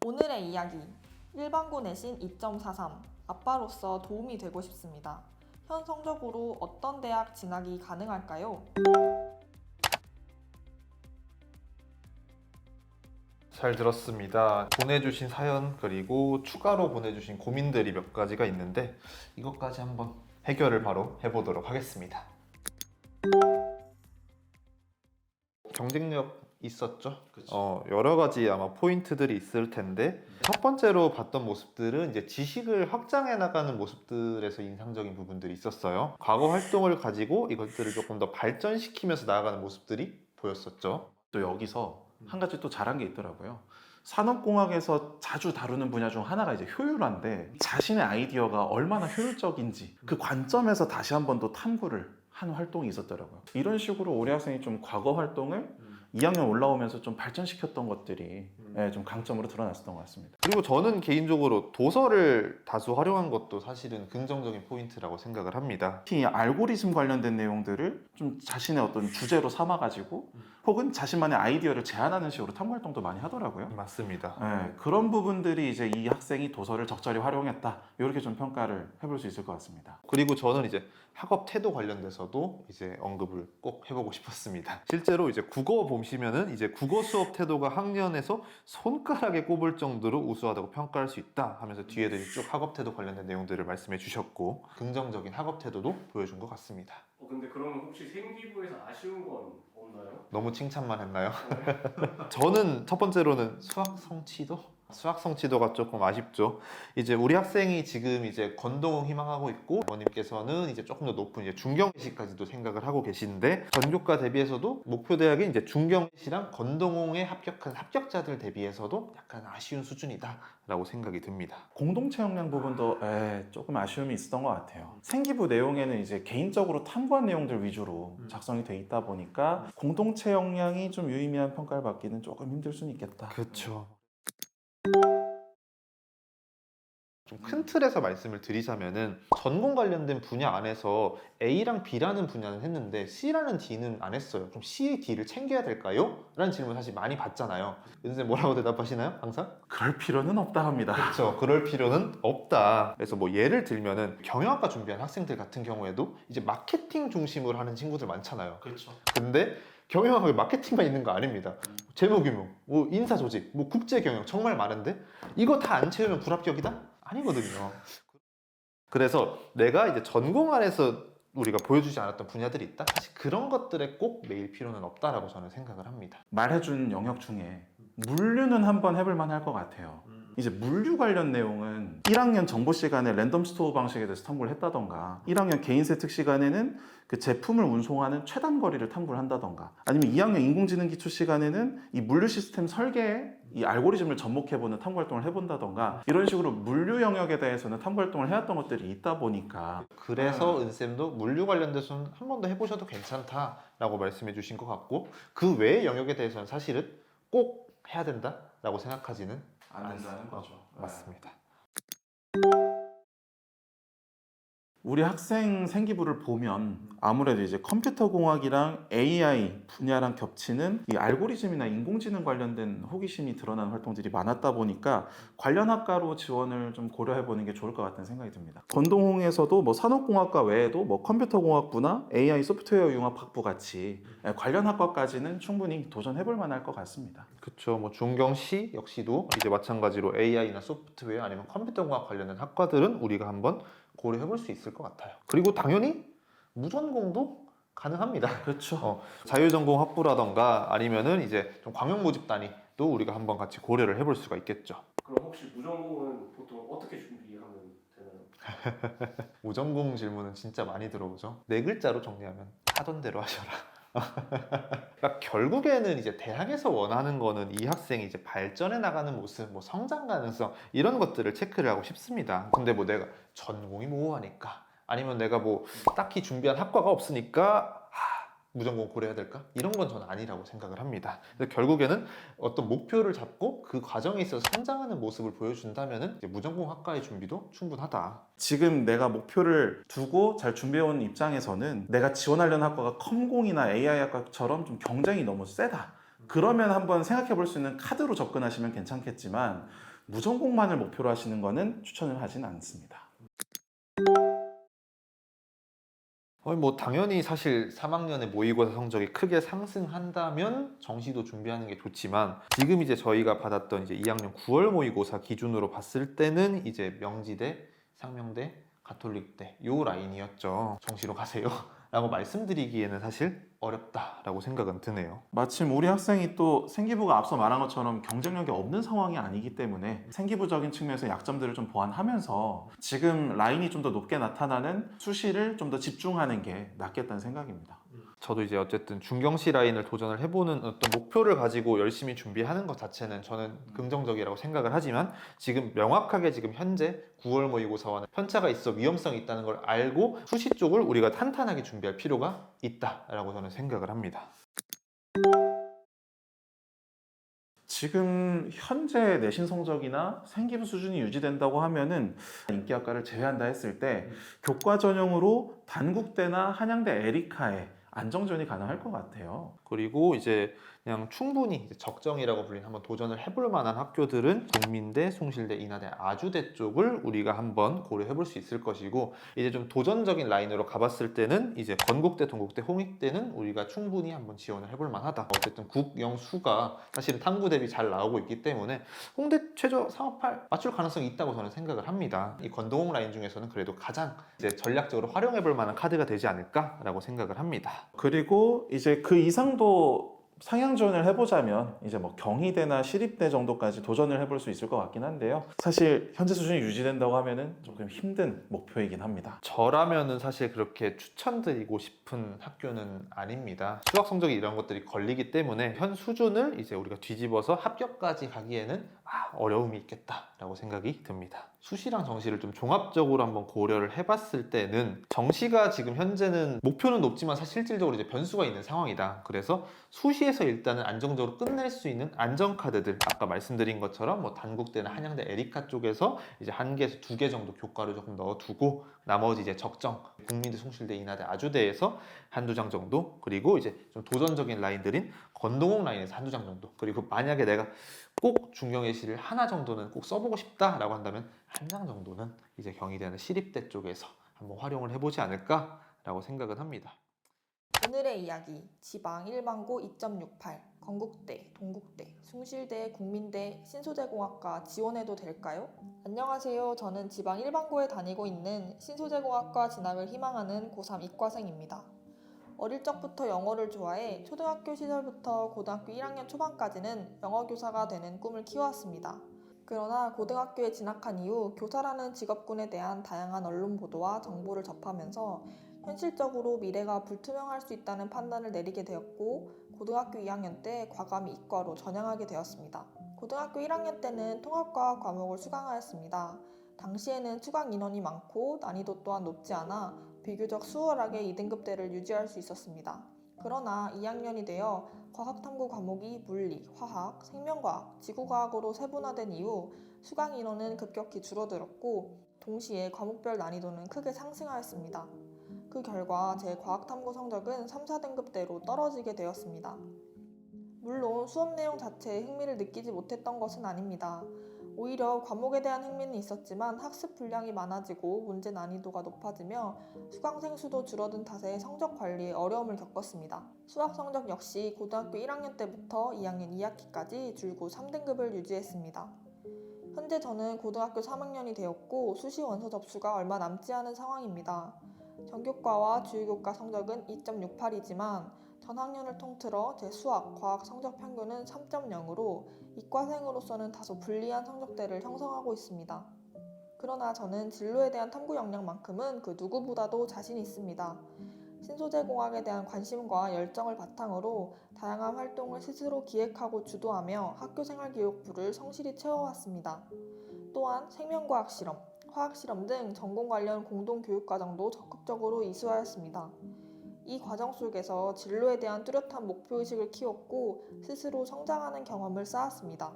오늘의 이야기, 일반고 내신 2.43 아빠로서 도움이 되고 싶습니다. 현 성적으로 어떤 대학 진학이 가능할까요? 잘 들었습니다. 보내주신 사연 그리고 추가로 보내주신 고민들이 몇 가지가 있는데, 이것까지 한번 해결을 바로 해보도록 하겠습니다. 경쟁력 있었죠? 여러 가지 아마 포인트들이 있을 텐데, 첫 번째로 봤던 모습들은 이제 지식을 확장해 나가는 모습들에서 인상적인 부분들이 있었어요. 과거 활동을 가지고 이것들을 조금 더 발전시키면서 나아가는 모습들이 보였었죠. 또 여기서 한 가지 또 잘한 게 있더라고요. 산업공학에서 자주 다루는 분야 중 하나가 이제 효율화인데, 자신의 아이디어가 얼마나 효율적인지 그 관점에서 다시 한 번 더 탐구를 한 활동이 있었더라고요. 이런 식으로 우리 학생이 좀 과거 활동을 2학년 올라오면서 좀 발전시켰던 것들이 좀 강점으로 드러났었던 것 같습니다. 그리고 저는 개인적으로 도서를 다수 활용한 것도 사실은 긍정적인 포인트라고 생각을 합니다. 특히 알고리즘 관련된 내용들을 좀 자신의 어떤 주제로 삼아가지고 혹은 자신만의 아이디어를 제안하는 식으로 탐구 활동도 많이 하더라고요. 맞습니다. 그런 부분들이 이제 이 학생이 도서를 적절히 활용했다, 이렇게 좀 평가를 해볼 수 있을 것 같습니다. 그리고 저는 이제 학업 태도 관련돼서도 이제 언급을 꼭 해보고 싶었습니다. 실제로 이제 국어 보시면은 이제 국어 수업 태도가 학년에서 손가락에 꼽을 정도로 우수하다고 평가할 수 있다 하면서 뒤에도 쭉 학업 태도 관련된 내용들을 말씀해 주셨고, 긍정적인 학업 태도도 보여준 것 같습니다. 근데 그러면 혹시 생기부에서 아쉬운 건 없나요? 너무 칭찬만 했나요? 저는 첫 번째로는 수학 성취도 수학 성취도가 조금 아쉽죠. 이제 우리 학생이 지금 이제 건동홍 희망하고 있고 어머님께서는 이제 조금 더 높은 이제 중경외시까지도 생각을 하고 계시는데 전교과 대비해서도 목표 대학이 이제 중경외시랑 건동홍에 합격한 합격자들 대비해서도 약간 아쉬운 수준이다라고 생각이 듭니다. 공동체 역량 부분도 조금 아쉬움이 있었던 것 같아요. 생기부 내용에는 이제 개인적으로 탐구한 내용들 위주로 작성이 돼 있다 보니까 공동체 역량이 좀 유의미한 평가를 받기는 조금 힘들 수는 있겠다. 그렇죠. 좀 큰 틀에서 말씀을 드리자면은 전공 관련된 분야 안에서 A랑 B라는 분야는 했는데 C라는 D는 안 했어요. 그럼 C, D를 챙겨야 될까요? 라는 질문 사실 많이 받잖아요. 은쌤 뭐라고 대답하시나요? 항상? 그럴 필요는 없다 합니다. 그렇죠. 그럴 필요는 없다. 그래서 뭐 예를 들면은 경영학과 준비한 학생들 같은 경우에도 이제 마케팅 중심으로 하는 친구들 많잖아요. 그렇죠. 근데 경영학에 마케팅만 있는 거 아닙니다. 재무규모, 뭐 인사조직, 뭐 국제경영 정말 많은데 이거 다 안 채우면 불합격이다? 아니거든요. 그래서 내가 이제 전공 안에서 우리가 보여주지 않았던 분야들이 있다? 사실 그런 것들에 꼭 매일 필요는 없다라고 저는 생각을 합니다. 말해준 영역 중에 물류는 한번 해볼 만할 것 같아요. 이제 물류 관련 내용은 1학년 정보 시간에 랜덤 스토어 방식에 대해서 탐구를 했다던가 1학년 개인 세특 시간에는 그 제품을 운송하는 최단 거리를 탐구를 한다던가 아니면 2학년 인공지능 기초 시간에는 이 물류 시스템 설계에 이 알고리즘을 접목해보는 탐구 활동을 해본다던가 이런 식으로 물류 영역에 대해서는 탐구 활동을 해왔던 것들이 있다 보니까 그래서 은쌤도 물류 관련돼서는 한 번 더 해보셔도 괜찮다라고 말씀해 주신 것 같고 그 외의 영역에 대해서는 사실은 꼭 해야 된다라고 생각하지는 안 된다는 거죠. 맞습니다. 우리 학생 생기부를 보면 아무래도 이제 컴퓨터 공학이랑 AI 분야랑 겹치는 이 알고리즘이나 인공지능 관련된 호기심이 드러나는 활동들이 많았다 보니까 관련 학과로 지원을 좀 고려해 보는 게 좋을 것 같다는 생각이 듭니다. 건동홍에서도 뭐 산업공학과 외에도 뭐 컴퓨터 공학부나 AI 소프트웨어 융합학부 같이 관련 학과까지는 충분히 도전해 볼 만할 것 같습니다. 그렇죠. 뭐 중경시 역시도 이제 마찬가지로 AI나 소프트웨어 아니면 컴퓨터공학 관련된 학과들은 우리가 한번 고려해 볼 수 있을 것 같아요. 그리고 당연히 무전공도 가능합니다. 그렇죠. 자율전공 학부라던가 아니면은 이제 좀 광역 모집 단위도 우리가 한번 같이 고려를 해볼 수가 있겠죠. 그럼 혹시 무전공은 보통 어떻게 준비하면 되나요? 무전공 질문은 진짜 많이 들어오죠. 네 글자로 정리하면 하던 대로 하셔라. 그러니까 결국에는 이제 대학에서 원하는 거는 이 학생이 이제 발전해 나가는 모습, 뭐 성장 가능성 이런 것들을 체크를 하고 싶습니다. 근데 뭐 내가 전공이 모호하니까 아니면 내가 뭐 딱히 준비한 학과가 없으니까 무전공 고려해야 될까? 이런 건 저는 아니라고 생각을 합니다. 그래서 결국에는 어떤 목표를 잡고 그 과정에 있어서 성장하는 모습을 보여준다면은 이제 무전공 학과의 준비도 충분하다. 지금 내가 목표를 두고 잘 준비해온 입장에서는 내가 지원하려는 학과가 컴공이나 AI 학과처럼 좀 경쟁이 너무 세다. 그러면 한번 생각해 볼 수 있는 카드로 접근하시면 괜찮겠지만 무전공만을 목표로 하시는 거는 추천을 하진 않습니다. 뭐 당연히 사실 3학년에 모의고사 성적이 크게 상승한다면 정시도 준비하는 게 좋지만 지금 이제 저희가 받았던 이제 2학년 9월 모의고사 기준으로 봤을 때는 이제 명지대, 상명대, 가톨릭대 요 라인이었죠. 정시로 가세요 라고 말씀드리기에는 사실 어렵다라고 생각은 드네요. 마침 우리 학생이 또 생기부가 앞서 말한 것처럼 경쟁력이 없는 상황이 아니기 때문에 생기부적인 측면에서 약점들을 좀 보완하면서 지금 라인이 좀 더 높게 나타나는 수시를 좀 더 집중하는 게 낫겠다는 생각입니다. 저도 이제 어쨌든 중경시 라인을 도전을 해보는 어떤 목표를 가지고 열심히 준비하는 것 자체는 저는 긍정적이라고 생각을 하지만 지금 명확하게 지금 현재 9월 모의고사와는 편차가 있어 위험성이 있다는 걸 알고 수시 쪽을 우리가 탄탄하게 준비할 필요가 있다라고 저는 생각을 합니다. 지금 현재 내신 성적이나 생기부 수준이 유지된다고 하면은 인기학과를 제외한다 했을 때 교과 전형으로 단국대나 한양대 에리카에 안정전이 가능할 것 같아요. 그리고 이제 그냥 충분히 이제 적정이라고 불린 한번 도전을 해볼 만한 학교들은 국민대, 숭실대, 인하대, 아주대 쪽을 우리가 한번 고려해볼 수 있을 것이고 이제 좀 도전적인 라인으로 가봤을 때는 이제 건국대, 동국대, 홍익대는 우리가 충분히 한번 지원을 해볼 만하다. 어쨌든 국영수가 사실은 탐구 대비 잘 나오고 있기 때문에 홍대 최저 358 맞출 가능성이 있다고 저는 생각을 합니다. 이 건동홍 라인 중에서는 그래도 가장 이제 전략적으로 활용해볼 만한 카드가 되지 않을까라고 생각을 합니다. 그리고 이제 그 이상도 상향 지원을 해보자면 이제 뭐 경희대나 시립대 정도까지 도전을 해볼 수 있을 것 같긴 한데요. 사실 현재 수준이 유지된다고 하면은 조금 힘든 목표이긴 합니다. 저라면은 사실 그렇게 추천드리고 싶은 학교는 아닙니다. 수학 성적이 이런 것들이 걸리기 때문에 현 수준을 이제 우리가 뒤집어서 합격까지 가기에는 어려움이 있겠다라고 생각이 듭니다. 수시랑 정시를 좀 종합적으로 한번 고려를 해봤을 때는 정시가 지금 현재는 목표는 높지만 사실 실질적으로 이제 변수가 있는 상황이다. 그래서 수시에서 일단은 안정적으로 끝낼 수 있는 안전카드들, 아까 말씀드린 것처럼 뭐 단국대나 한양대 에리카 쪽에서 이제 1개에서 2개 정도 교과를 조금 넣어두고 나머지 이제 적정 국민대, 숭실대, 인하대, 아주대에서 한두 장 정도, 그리고 이제 좀 도전적인 라인들인 건동옥 라인에서 한두 장 정도, 그리고 만약에 내가 꼭 중경예시를 하나 정도는 꼭 써보고 싶다라고 한다면 한 장 정도는 이제 경희대나 시립대 쪽에서 한번 활용을 해보지 않을까라고 생각은 합니다. 오늘의 이야기, 지방 일반고 2.68, 건국대, 동국대, 숭실대, 국민대, 신소재공학과 지원해도 될까요? 안녕하세요. 저는 지방 일반고에 다니고 있는 신소재공학과 진학을 희망하는 고3 이과생입니다. 어릴 적부터 영어를 좋아해 초등학교 시절부터 고등학교 1학년 초반까지는 영어 교사가 되는 꿈을 키워왔습니다. 그러나 고등학교에 진학한 이후 교사라는 직업군에 대한 다양한 언론 보도와 정보를 접하면서 현실적으로 미래가 불투명할 수 있다는 판단을 내리게 되었고 고등학교 2학년 때 과감히 이과로 전향하게 되었습니다. 고등학교 1학년 때는 통합과학 과목을 수강하였습니다. 당시에는 수강 인원이 많고 난이도 또한 높지 않아 비교적 수월하게 2등급대를 유지할 수 있었습니다. 그러나 2학년이 되어 과학탐구 과목이 물리, 화학, 생명과학, 지구과학으로 세분화된 이후 수강 인원은 급격히 줄어들었고 동시에 과목별 난이도는 크게 상승하였습니다. 그 결과 제 과학탐구 성적은 3, 4등급대로 떨어지게 되었습니다. 물론 수업 내용 자체에 흥미를 느끼지 못했던 것은 아닙니다. 오히려 과목에 대한 흥미는 있었지만 학습 분량이 많아지고 문제 난이도가 높아지며 수강생 수도 줄어든 탓에 성적 관리에 어려움을 겪었습니다. 수학 성적 역시 고등학교 1학년 때부터 2학년 2학기까지 줄곧 3등급을 유지했습니다. 현재 저는 고등학교 3학년이 되었고 수시 원서 접수가 얼마 남지 않은 상황입니다. 전교과와 주요교과 성적은 2.68이지만 전 학년을 통틀어 제 수학, 과학 성적 평균은 3.0으로 이과생으로서는 다소 불리한 성적대를 형성하고 있습니다. 그러나 저는 진로에 대한 탐구 역량만큼은 그 누구보다도 자신이 있습니다. 신소재공학에 대한 관심과 열정을 바탕으로 다양한 활동을 스스로 기획하고 주도하며 학교생활기록부를 성실히 채워왔습니다. 또한 생명과학 실험, 화학 실험 등 전공 관련 공동교육과정도 적극적으로 이수하였습니다. 이 과정 속에서 진로에 대한 뚜렷한 목표의식을 키웠고 스스로 성장하는 경험을 쌓았습니다.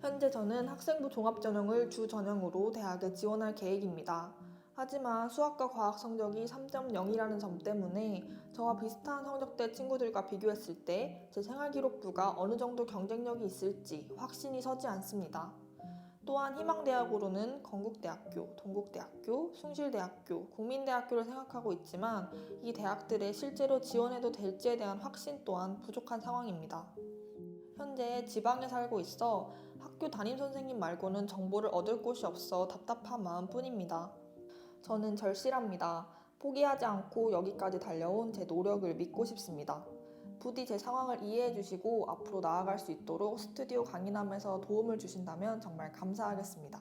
현재 저는 학생부 종합전형을 주 전형으로 대학에 지원할 계획입니다. 하지만 수학과 과학 성적이 3.0이라는 점 때문에 저와 비슷한 성적대 친구들과 비교했을 때 제 생활기록부가 어느 정도 경쟁력이 있을지 확신이 서지 않습니다. 또한 희망대학으로는 건국대학교, 동국대학교, 숭실대학교, 국민대학교를 생각하고 있지만 이 대학들에 실제로 지원해도 될지에 대한 확신 또한 부족한 상황입니다. 현재 지방에 살고 있어 학교 담임선생님 말고는 정보를 얻을 곳이 없어 답답한 마음뿐입니다. 저는 절실합니다. 포기하지 않고 여기까지 달려온 제 노력을 믿고 싶습니다. 부디 제 상황을 이해해 주시고 앞으로 나아갈 수 있도록 스튜디오 강의남에서 도움을 주신다면 정말 감사하겠습니다.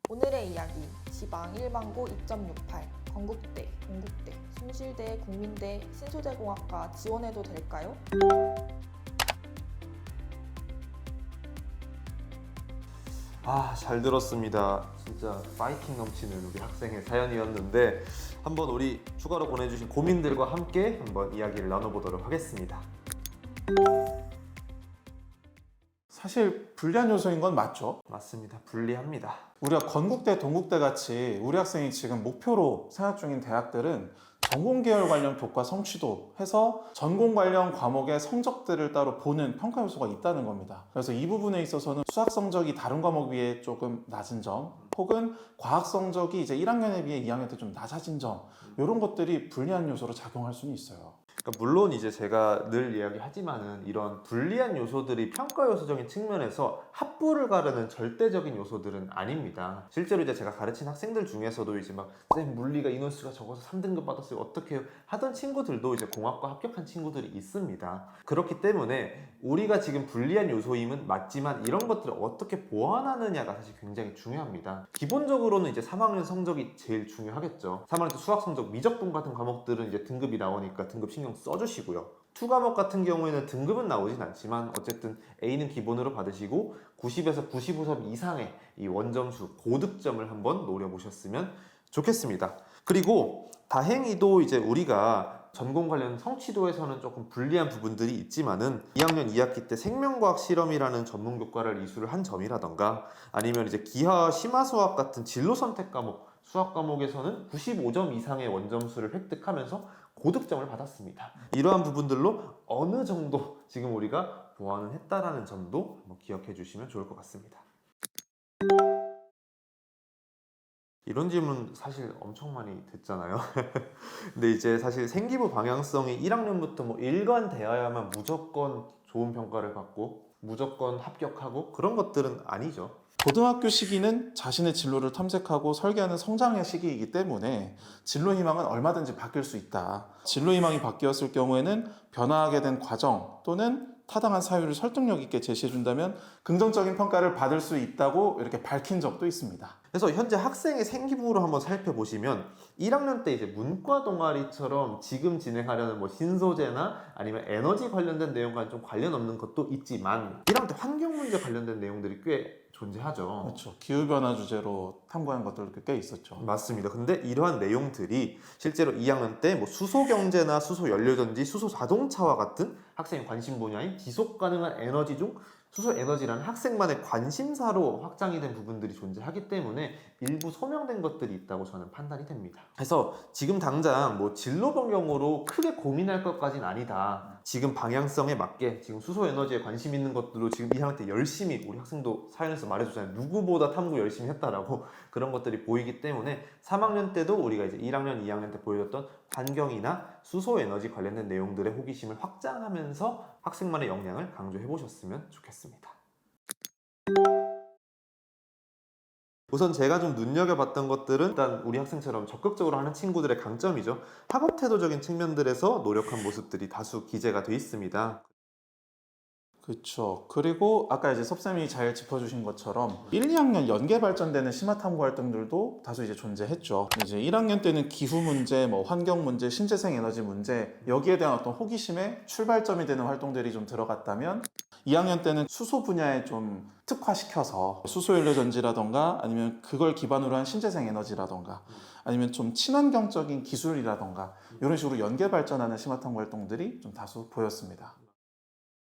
오늘의 이야기, 지방 일반고 2.68, 건국대, 동국대, 숭실대, 국민대, 신소재공학과 지원해도 될까요? 잘 들었습니다. 진짜 파이팅 넘치는 우리 학생의 사연이었는데 한번 우리 추가로 보내주신 고민들과 함께 한번 이야기를 나눠보도록 하겠습니다. 사실 불리한 요소인 건 맞죠? 맞습니다. 불리합니다. 우리가 건국대, 동국대 같이 우리 학생이 지금 목표로 생각 중인 대학들은 전공 계열 관련 교과 성취도 해서 전공 관련 과목의 성적들을 따로 보는 평가 요소가 있다는 겁니다. 그래서 이 부분에 있어서는 수학 성적이 다른 과목 비해 조금 낮은 점, 혹은 과학 성적이 이제 1학년에 비해 2학년 때 좀 낮아진 점, 이런 것들이 불리한 요소로 작용할 수는 있어요. 그러니까 물론 이제 제가 늘 이야기하지만은 이런 불리한 요소들이 평가 요소적인 측면에서 합부를 가르는 절대적인 요소들은 아닙니다. 실제로 이제 제가 가르친 학생들 중에서도 이제 막 쌤 물리가 인원수가 적어서 3등급 받았어요 어떻게 해요? 하던 친구들도 이제 공학과 합격한 친구들이 있습니다. 그렇기 때문에 우리가 지금 불리한 요소임은 맞지만 이런 것들을 어떻게 보완하느냐가 사실 굉장히 중요합니다. 기본적으로는 이제 3학년 성적이 제일 중요하겠죠. 3학년 때 수학 성적 미적분 같은 과목들은 이제 등급이 나오니까 등급 신경 써주시고요. 투 과목 같은 경우에는 등급은 나오진 않지만 어쨌든 A는 기본으로 받으시고 90에서 95점 이상의 이 원점수 고득점을 한번 노려보셨으면 좋겠습니다. 그리고 다행히도 이제 우리가 전공 관련 성취도에서는 조금 불리한 부분들이 있지만은 2학년 2학기 때 생명과학 실험이라는 전문 교과를 이수를 한 점이라던가 아니면 이제 기하 심화수학 같은 진로 선택 과목 수학 과목에서는 95점 이상의 원점수를 획득하면서 고득점을 받았습니다. 이러한 부분들로 어느 정도 지금 우리가 보완을 했다라는 점도 한번 기억해 주시면 좋을 것 같습니다. 이런 질문 사실 엄청 많이 듣잖아요. 근데 이제 사실 생기부 방향성이 1학년부터 뭐 일관되어야만 무조건 좋은 평가를 받고 무조건 합격하고 그런 것들은 아니죠. 고등학교 시기는 자신의 진로를 탐색하고 설계하는 성장의 시기이기 때문에 진로 희망은 얼마든지 바뀔 수 있다. 진로 희망이 바뀌었을 경우에는 변화하게 된 과정 또는 타당한 사유를 설득력 있게 제시해준다면 긍정적인 평가를 받을 수 있다고 이렇게 밝힌 적도 있습니다. 그래서 현재 학생의 생기부로 한번 살펴보시면 1학년 때 이제 문과 동아리처럼 지금 진행하려는 뭐 신소재나 아니면 에너지 관련된 내용과는 좀 관련 없는 것도 있지만 1학년 때 환경 문제 관련된 내용들이 꽤 존재하죠. 그렇죠. 기후변화 주제로 탐구한 것들도 꽤 있었죠. 맞습니다. 근데 이러한 내용들이 실제로 2학년 때 뭐 수소 경제나 수소 연료전지, 수소 자동차와 같은 학생의 관심 분야인 지속 가능한 에너지 중 수소 에너지라는 학생만의 관심사로 확장이 된 부분들이 존재하기 때문에 일부 소명된 것들이 있다고 저는 판단이 됩니다. 그래서 지금 당장 뭐 진로 변경으로 크게 고민할 것까지는 아니다. 지금 방향성에 맞게 지금 수소 에너지에 관심 있는 것들로 지금 2학년 때 열심히 우리 학생도 사연에서 말해주잖아요. 누구보다 탐구 열심히 했다라고 그런 것들이 보이기 때문에 3학년 때도 우리가 이제 1학년, 2학년 때 보여줬던 환경이나 수소 에너지 관련된 내용들의 호기심을 확장하면서 학생만의 역량을 강조해 보셨으면 좋겠습니다. 우선 제가 좀 눈여겨봤던 것들은 일단 우리 학생처럼 적극적으로 하는 친구들의 강점이죠. 학업 태도적인 측면들에서 노력한 모습들이 다수 기재가 돼 있습니다. 그렇죠. 그리고 아까 이제 섭쌤이 잘 짚어주신 것처럼 1, 2학년 연계 발전되는 심화 탐구 활동들도 다수 이제 존재했죠. 이제 1학년 때는 기후 문제, 뭐 환경 문제, 신재생 에너지 문제 여기에 대한 어떤 호기심의 출발점이 되는 활동들이 좀 들어갔다면 2학년 때는 수소 분야에 좀 특화시켜서 수소 연료 전지라던가 아니면 그걸 기반으로 한 신재생 에너지라던가 아니면 좀 친환경적인 기술이라던가 이런 식으로 연계 발전하는 심화 탐구 활동들이 좀 다수 보였습니다.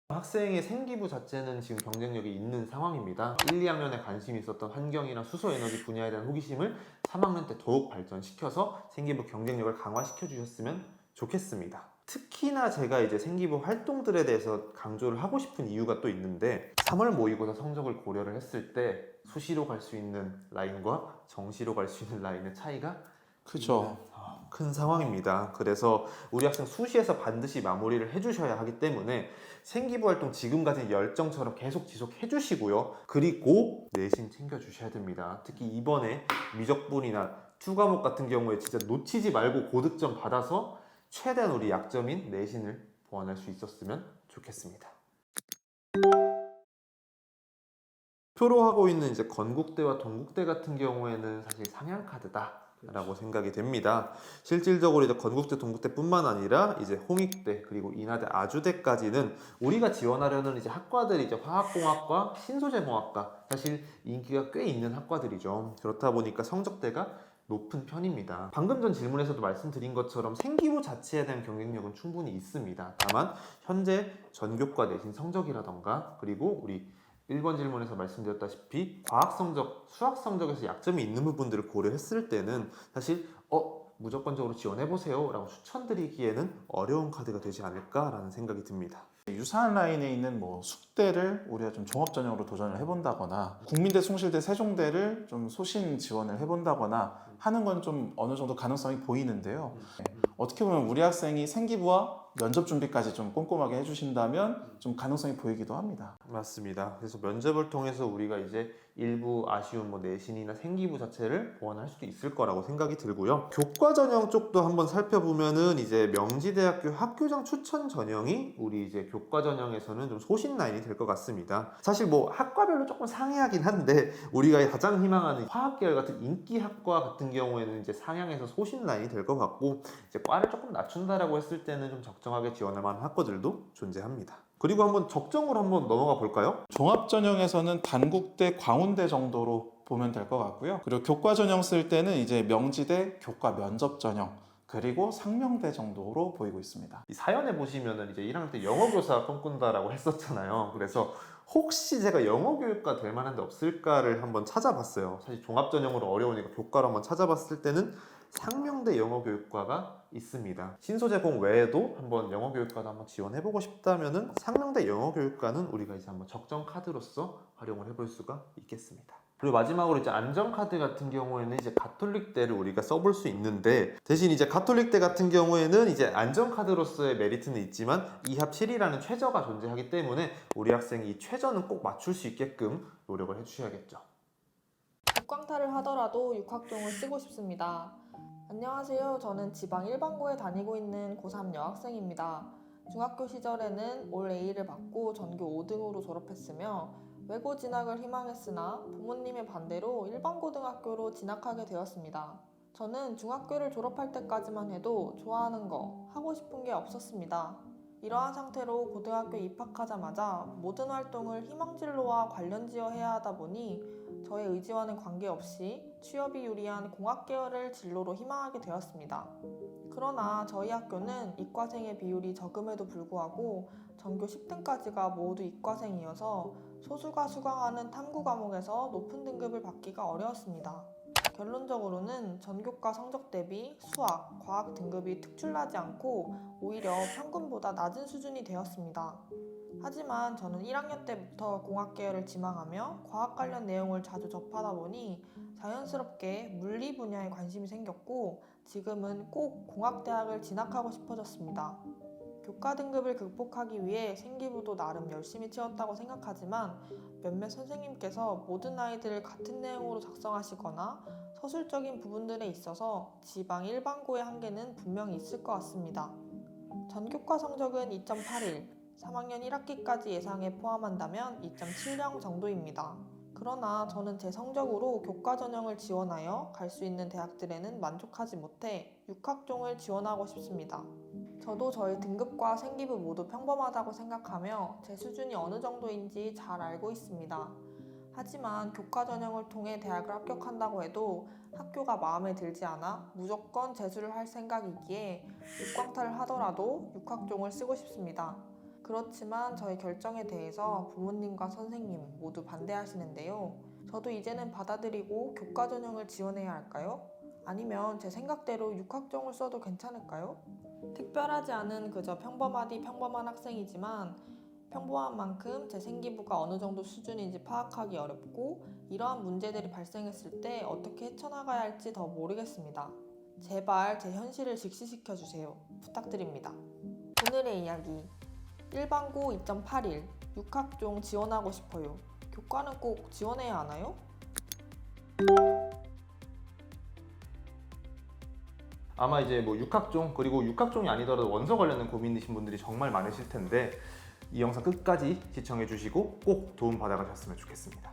학생의 생기부 자체는 지금 경쟁력이 있는 상황입니다. 1, 2학년에 관심이 있었던 환경이나 수소에너지 분야에 대한 호기심을 3학년 때 더욱 발전시켜서 생기부 경쟁력을 강화시켜 주셨으면 좋겠습니다. 특히나 제가 이제 생기부 활동들에 대해서 강조를 하고 싶은 이유가 또 있는데 3월 모의고사 성적을 고려를 했을 때 수시로 갈 수 있는 라인과 정시로 갈 수 있는 라인의 차이가 그렇죠. 큰 상황입니다. 그래서 우리 학생 수시에서 반드시 마무리를 해주셔야 하기 때문에 생기부 활동 지금 가진 열정처럼 계속 지속해 주시고요. 그리고 내신 챙겨주셔야 됩니다. 특히 이번에 미적분이나 투 과목 같은 경우에 진짜 놓치지 말고 고득점 받아서 최대한 우리 약점인 내신을 보완할 수 있었으면 좋겠습니다. 표로 하고 있는 이제 건국대와 동국대 같은 경우에는 사실 상향카드다. 라고 생각이 됩니다. 실질적으로 이제 건국대, 동국대뿐만 아니라 이제 홍익대 그리고 인하대, 아주대까지는 우리가 지원하려는 이제 학과들이 이제 화학공학과, 신소재공학과 사실 인기가 꽤 있는 학과들이죠. 그렇다 보니까 성적대가 높은 편입니다. 방금 전 질문에서도 말씀드린 것처럼 생기부 자체에 대한 경쟁력은 충분히 있습니다. 다만 현재 전교과 내신 성적이라던가 그리고 우리 1번 질문에서 말씀드렸다시피 과학 성적, 수학 성적에서 약점이 있는 부분들을 고려했을 때는 사실 무조건적으로 지원해보세요 라고 추천드리기에는 어려운 카드가 되지 않을까라는 생각이 듭니다. 유사한 라인에 있는 뭐 숙대를 우리가 좀 종합 전형으로 도전을 해본다거나 국민대, 숭실대, 세종대를 좀 소신 지원을 해본다거나 하는 건 좀 어느 정도 가능성이 보이는데요. 어떻게 보면 우리 학생이 생기부와 면접 준비까지 좀 꼼꼼하게 해주신다면 좀 가능성이 보이기도 합니다. 맞습니다. 그래서 면접을 통해서 우리가 이제 일부 아쉬운 내신이나 생기부 자체를 보완할 수도 있을 거라고 생각이 들고요. 교과 전형 쪽도 한번 살펴보면은 이제 명지대학교 학교장 추천 전형이 우리 이제 교과 전형에서는 좀 소신 라인이 될 것 같습니다. 사실 학과별로 조금 상이하긴 한데 우리가 가장 희망하는 화학계열 같은 인기 학과 같은 경우에는 이제 상향해서 소신 라인이 될 것 같고, 이제 과를 조금 낮춘다라고 했을 때는 좀 적정하게 지원할 만한 학과들도 존재합니다. 그리고 한번 적정으로 한번 넘어가 볼까요? 종합 전형에서는 단국대, 광운대 정도로 보면 될 것 같고요. 그리고 교과 전형 쓸 때는 이제 명지대 교과 면접 전형, 그리고 상명대 정도로 보이고 있습니다. 이 사연에 보시면은 이제 1학년 때 영어교사 꿈꾼다라고 했었잖아요. 그래서 혹시 제가 영어교육과 될 만한 데 없을까를 한번 찾아봤어요. 사실 종합전형으로 어려우니까 교과로 한번 찾아봤을 때는 상명대 영어교육과가 있습니다. 신소재공 외에도 한번 영어교육과도 한번 지원해보고 싶다면은 상명대 영어교육과는 우리가 이제 한번 적정 카드로서 활용을 해볼 수가 있겠습니다. 그리고 마지막으로 이제 안전카드 같은 경우에는 이제 가톨릭대를 우리가 써볼 수 있는데, 대신 이제 가톨릭대 같은 경우에는 이제 안전카드로서의 메리트는 있지만 2합 7이라는 최저가 존재하기 때문에 우리 학생이 이 최저는 꼭 맞출 수 있게끔 노력을 해주셔야겠죠. 국광탈을 하더라도 육학종을 쓰고 싶습니다. 안녕하세요. 저는 지방 일반고에 다니고 있는 고3 여학생입니다. 중학교 시절에는 올 A를 받고 전교 5등으로 졸업했으며 외고 진학을 희망했으나 부모님의 반대로 일반고등학교로 진학하게 되었습니다. 저는 중학교를 졸업할 때까지만 해도 좋아하는 거, 하고 싶은 게 없었습니다. 이러한 상태로 고등학교 입학하자마자 모든 활동을 희망진로와 관련지어 해야 하다 보니 저의 의지와는 관계없이 취업이 유리한 공학 계열을 진로로 희망하게 되었습니다. 그러나 저희 학교는 이과생의 비율이 적음에도 불구하고 전교 10등까지가 모두 이과생이어서 소수가 수강하는 탐구 과목에서 높은 등급을 받기가 어려웠습니다. 결론적으로는 전교과 성적 대비 수학, 과학 등급이 특출나지 않고 오히려 평균보다 낮은 수준이 되었습니다. 하지만 저는 1학년 때부터 공학 계열을 지망하며 과학 관련 내용을 자주 접하다 보니 자연스럽게 물리 분야에 관심이 생겼고 지금은 꼭 공학대학을 진학하고 싶어졌습니다. 교과 등급을 극복하기 위해 생기부도 나름 열심히 채웠다고 생각하지만 몇몇 선생님께서 모든 아이들을 같은 내용으로 작성하시거나 서술적인 부분들에 있어서 지방 일반고의 한계는 분명히 있을 것 같습니다. 전교과 성적은 2.81, 3학년 1학기까지 예상에 포함한다면 2.70 정도입니다. 그러나 저는 제 성적으로 교과 전형을 지원하여 갈 수 있는 대학들에는 만족하지 못해 육학종을 지원하고 싶습니다. 저도 저의 등급과 생기부 모두 평범하다고 생각하며 제 수준이 어느 정도인지 잘 알고 있습니다. 하지만 교과 전형을 통해 대학을 합격한다고 해도 학교가 마음에 들지 않아 무조건 재수를 할 생각이기에 육광탈을 하더라도 육학종을 쓰고 싶습니다. 그렇지만 저의 결정에 대해서 부모님과 선생님 모두 반대하시는데요. 저도 이제는 받아들이고 교과 전형을 지원해야 할까요? 아니면 제 생각대로 육학종을 써도 괜찮을까요? 특별하지 않은 그저 평범하디 평범한 학생이지만 평범한 만큼 제 생기부가 어느 정도 수준인지 파악하기 어렵고 이러한 문제들이 발생했을 때 어떻게 헤쳐나가야 할지 더 모르겠습니다. 제발 제 현실을 직시시켜 주세요. 부탁드립니다. 오늘의 이야기. 일반고 2.81, 육학종 지원하고 싶어요. 교과는 꼭 지원해야 하나요? 아마 이제 육학종, 그리고 육학종이 아니더라도 원서 관련된 고민이신 분들이 정말 많으실 텐데 이 영상 끝까지 시청해 주시고 꼭 도움 받아가셨으면 좋겠습니다.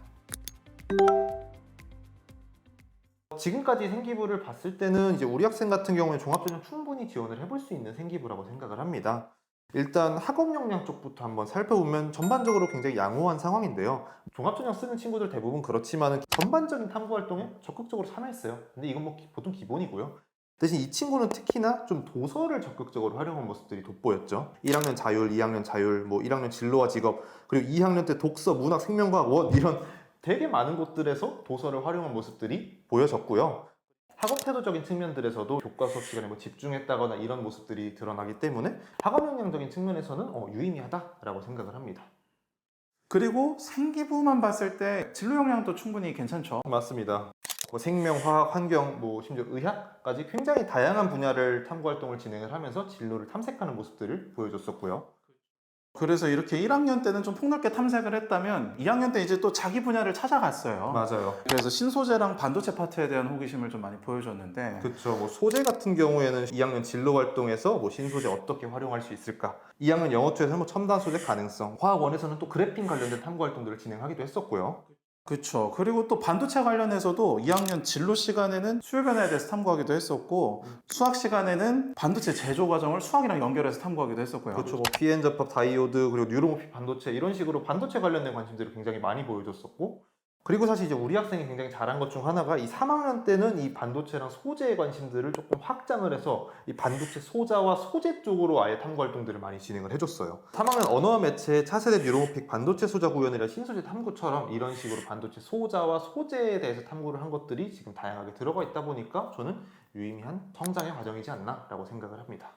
지금까지 생기부를 봤을 때는 이제 우리 학생 같은 경우는 종합전형 충분히 지원을 해볼 수 있는 생기부라고 생각을 합니다. 일단 학업 역량 쪽부터 한번 살펴보면 전반적으로 굉장히 양호한 상황인데요. 종합전형 쓰는 친구들 대부분 그렇지만 전반적인 탐구 활동에 적극적으로 참여했어요. 근데 이건 보통 기본이고요. 대신 이 친구는 특히나 좀 도서를 적극적으로 활용한 모습들이 돋보였죠. 1학년 자율, 2학년 자율, 1학년 진로와 직업, 그리고 2학년 때 독서, 문학, 생명과학, 원 이런 되게 많은 곳들에서 도서를 활용한 모습들이 보여졌고요. 학업 태도적인 측면들에서도 교과 수업 시간에 집중했다거나 이런 모습들이 드러나기 때문에 학업 역량적인 측면에서는 유의미하다라고 생각을 합니다. 그리고 생기부만 봤을 때 진로 역량도 충분히 괜찮죠. 맞습니다. 뭐 생명, 화학, 환경, 뭐 심지어 의학까지 굉장히 다양한 분야를 탐구 활동을 진행을 하면서 진로를 탐색하는 모습들을 보여줬었고요. 그래서 이렇게 1학년 때는 좀 폭넓게 탐색을 했다면 2학년 때 이제 또 자기 분야를 찾아갔어요. 맞아요. 그래서 신소재랑 반도체 파트에 대한 호기심을 좀 많이 보여줬는데 그렇죠. 뭐 소재 같은 경우에는 2학년 진로 활동에서 뭐 신소재 어떻게 활용할 수 있을까? 2학년 영어2에서는 뭐 첨단 소재 가능성, 화학원에서는 또 그래핀 관련된 탐구 활동들을 진행하기도 했었고요. 그렇죠. 그리고 또 반도체 관련해서도 2학년 진로 시간에는 수요 변화에 대해서 탐구하기도 했었고 수학 시간에는 반도체 제조 과정을 수학이랑 연결해서 탐구하기도 했었고요. 그렇죠. 뭐 PN 접합 다이오드 그리고 뉴로모픽 반도체 이런 식으로 반도체 관련된 관심들을 굉장히 많이 보여줬었고 그리고 사실 이제 우리 학생이 굉장히 잘한 것 중 하나가 이 3학년 때는 이 반도체랑 소재의 관심들을 조금 확장을 해서 이 반도체 소자와 소재 쪽으로 아예 탐구 활동들을 많이 진행을 해줬어요. 3학년 언어와 매체 차세대 뉴로모픽 반도체 소자 구현이라 신소재 탐구처럼 이런 식으로 반도체 소자와 소재에 대해서 탐구를 한 것들이 지금 다양하게 들어가 있다 보니까 저는 유의미한 성장의 과정이지 않나라고 생각을 합니다.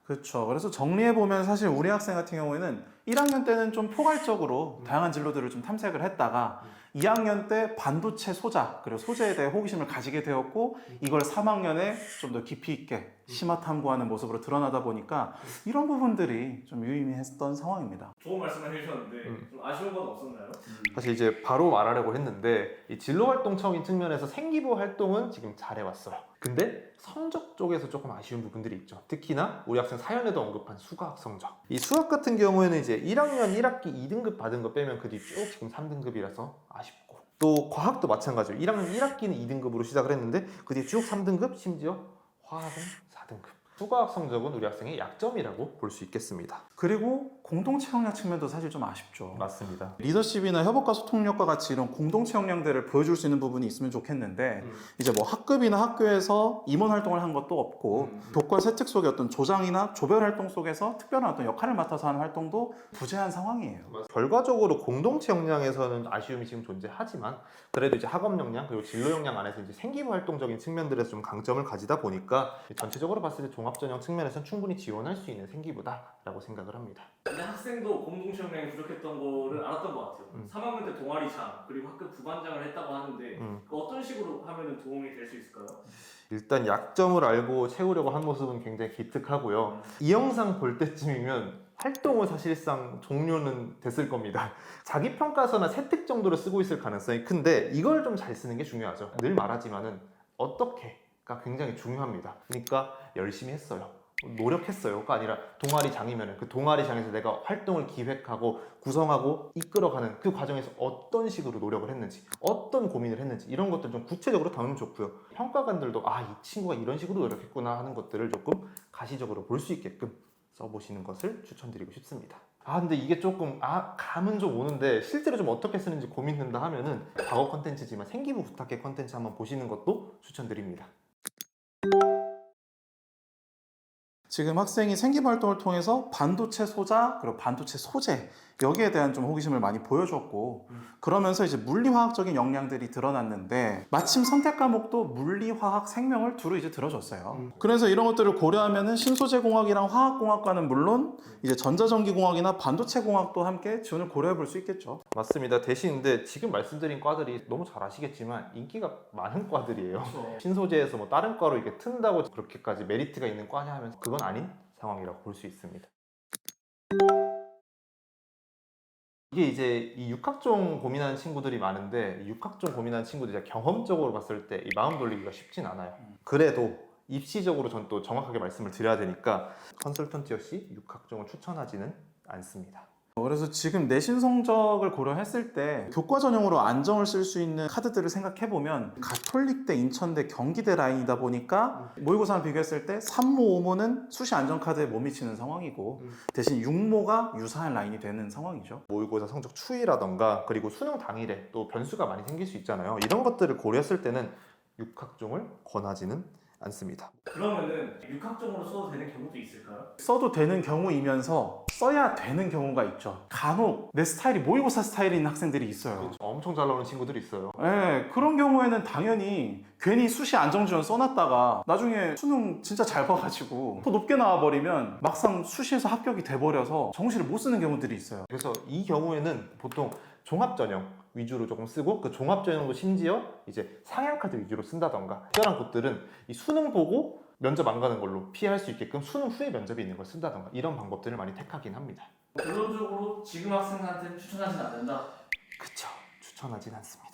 그렇죠. 그래서 정리해보면 사실 우리 학생 같은 경우에는 1학년 때는 좀 포괄적으로 다양한 진로들을 좀 탐색을 했다가 2학년 때 반도체 소자 그리고 소재에 대해 호기심을 가지게 되었고 이걸 3학년에 좀 더 깊이 있게 심화 탐구하는 모습으로 드러나다 보니까 이런 부분들이 좀 유의미했던 상황입니다. 좋은 말씀을 해주셨는데 좀 아쉬운 건 없었나요? 사실 이제 바로 말하려고 했는데 이 진로 활동적인 측면에서 생기부 활동은 지금 잘해왔어요. 근데 성적 쪽에서 조금 아쉬운 부분들이 있죠. 특히나 우리 학생 사연에도 언급한 수학 성적. 이 수학 같은 경우에는 이제 1학년 1학기 2등급 받은 거 빼면 그 뒤 쭉 지금 3등급이라서 아쉽고 또 과학도 마찬가지로 1학년 1학기는 2등급으로 시작을 했는데 그 뒤 쭉 3등급 심지어 화학은 4등급. 수학 성적은 우리 학생의 약점이라고 볼 수 있겠습니다. 그리고 공동체 역량 측면도 사실 좀 아쉽죠. 맞습니다. 리더십이나 협업과 소통력과 같이 이런 공동체 역량들을 보여줄 수 있는 부분이 있으면 좋겠는데 이제 뭐 학급이나 학교에서 임원 활동을 한 것도 없고 교과 세특 속의 어떤 조장이나 조별 활동 속에서 특별한 어떤 역할을 맡아서 하는 활동도 부재한 상황이에요. 결과적으로 공동체 역량에서는 아쉬움이 지금 존재하지만 그래도 이제 학업 역량 그리고 진로 역량 안에서 이제 생기부 활동적인 측면들에서 좀 강점을 가지다 보니까 전체적으로 봤을 때 종합전형 측면에서는 충분히 지원할 수 있는 생기부다라고 생각을 합니다. 근데 학생도 공동체 역량이 부족했던 거를 알았던 것 같아요. 3학년 때 동아리장 그리고 학급 부반장을 했다고 하는데 어떤 식으로 하면 도움이 될 수 있을까요? 일단 약점을 알고 채우려고 한 모습은 굉장히 기특하고요. 이 영상 볼 때쯤이면 활동은 사실상 종료는 됐을 겁니다. 자기평가서나 세특 정도로 쓰고 있을 가능성이 큰데 이걸 좀 잘 쓰는 게 중요하죠. 늘 말하지만은 어떻게가 굉장히 중요합니다. 그러니까 열심히 했어요. 노력했어요가 아니라 동아리장이면 그 동아리장에서 내가 활동을 기획하고 구성하고 이끌어가는 그 과정에서 어떤 식으로 노력을 했는지 어떤 고민을 했는지 이런 것들 좀 구체적으로 담으면 좋고요. 평가관들도 아, 이 친구가 이런 식으로 노력했구나 하는 것들을 조금 가시적으로 볼 수 있게끔 써보시는 것을 추천드리고 싶습니다. 아 근데 이게 조금 감은 좀 오는데 실제로 좀 어떻게 쓰는지 고민된다 하면은 과거 컨텐츠지만 생기부 부탁해 컨텐츠 한번 보시는 것도 추천드립니다. 지금 학생이 생기부 활동을 통해서 반도체 소자 그리고 반도체 소재 여기에 대한 좀 호기심을 많이 보여줬고 그러면서 이제 물리화학적인 역량들이 드러났는데 마침 선택 과목도 물리화학 생명을 두루 이제 들어줬어요. 그래서 이런 것들을 고려하면은 신소재공학이랑 화학공학과는 물론 이제 전자전기공학이나 반도체공학도 함께 지원을 고려해 볼 수 있겠죠. 맞습니다. 대신 근데 지금 말씀드린 과들이 너무 잘 아시겠지만 인기가 많은 과들이에요. 그렇죠. 신소재에서 뭐 다른 과로 이렇게 튼다고 그렇게까지 메리트가 있는 과냐 하면 그건 아닌 상황이라고 볼 수 있습니다. 이게 이제 이 육학종 고민하는 친구들이 많은데 육학종 고민하는 친구들이 경험적으로 봤을 때 이 마음 돌리기가 쉽진 않아요. 그래도 입시적으로 전 또 정확하게 말씀을 드려야 되니까 컨설턴트 역시 육학종을 추천하지는 않습니다. 그래서 지금 내신 성적을 고려했을 때 교과 전형으로 안정을 쓸 수 있는 카드들을 생각해보면 가톨릭대, 인천대, 경기대 라인이다 보니까 모의고사랑 비교했을 때 3모, 5모는 수시 안정 카드에 못 미치는 상황이고 대신 6모가 유사한 라인이 되는 상황이죠. 모의고사 성적 추이라던가 그리고 수능 당일에 또 변수가 많이 생길 수 있잖아요. 이런 것들을 고려했을 때는 육학종을 권하지는 않습니다. 그러면은 육학종으로 써도 되는 경우도 있을까요? 써도 되는 경우이면서 써야 되는 경우가 있죠. 간혹 내 스타일이 모의고사 스타일인 학생들이 있어요. 엄청 잘 나오는 친구들이 있어요. 네, 그런 경우에는 당연히 괜히 수시 안정지원 써놨다가 나중에 수능 진짜 잘 봐가지고 더 높게 나와버리면 막상 수시에서 합격이 돼버려서 정시를 못 쓰는 경우들이 있어요. 그래서 이 경우에는 보통 종합전형 위주로 조금 쓰고 그 종합 전형도 심지어 이제 상향 카드 위주로 쓴다던가 특별한 곳들은 이 수능 보고 면접 안 가는 걸로 피할 수 있게끔 수능 후에 면접이 있는 걸 쓴다던가 이런 방법들을 많이 택하긴 합니다. 결론적으로 지금 학생한테 추천하진 않는다. 그쵸, 추천하진 않습니다.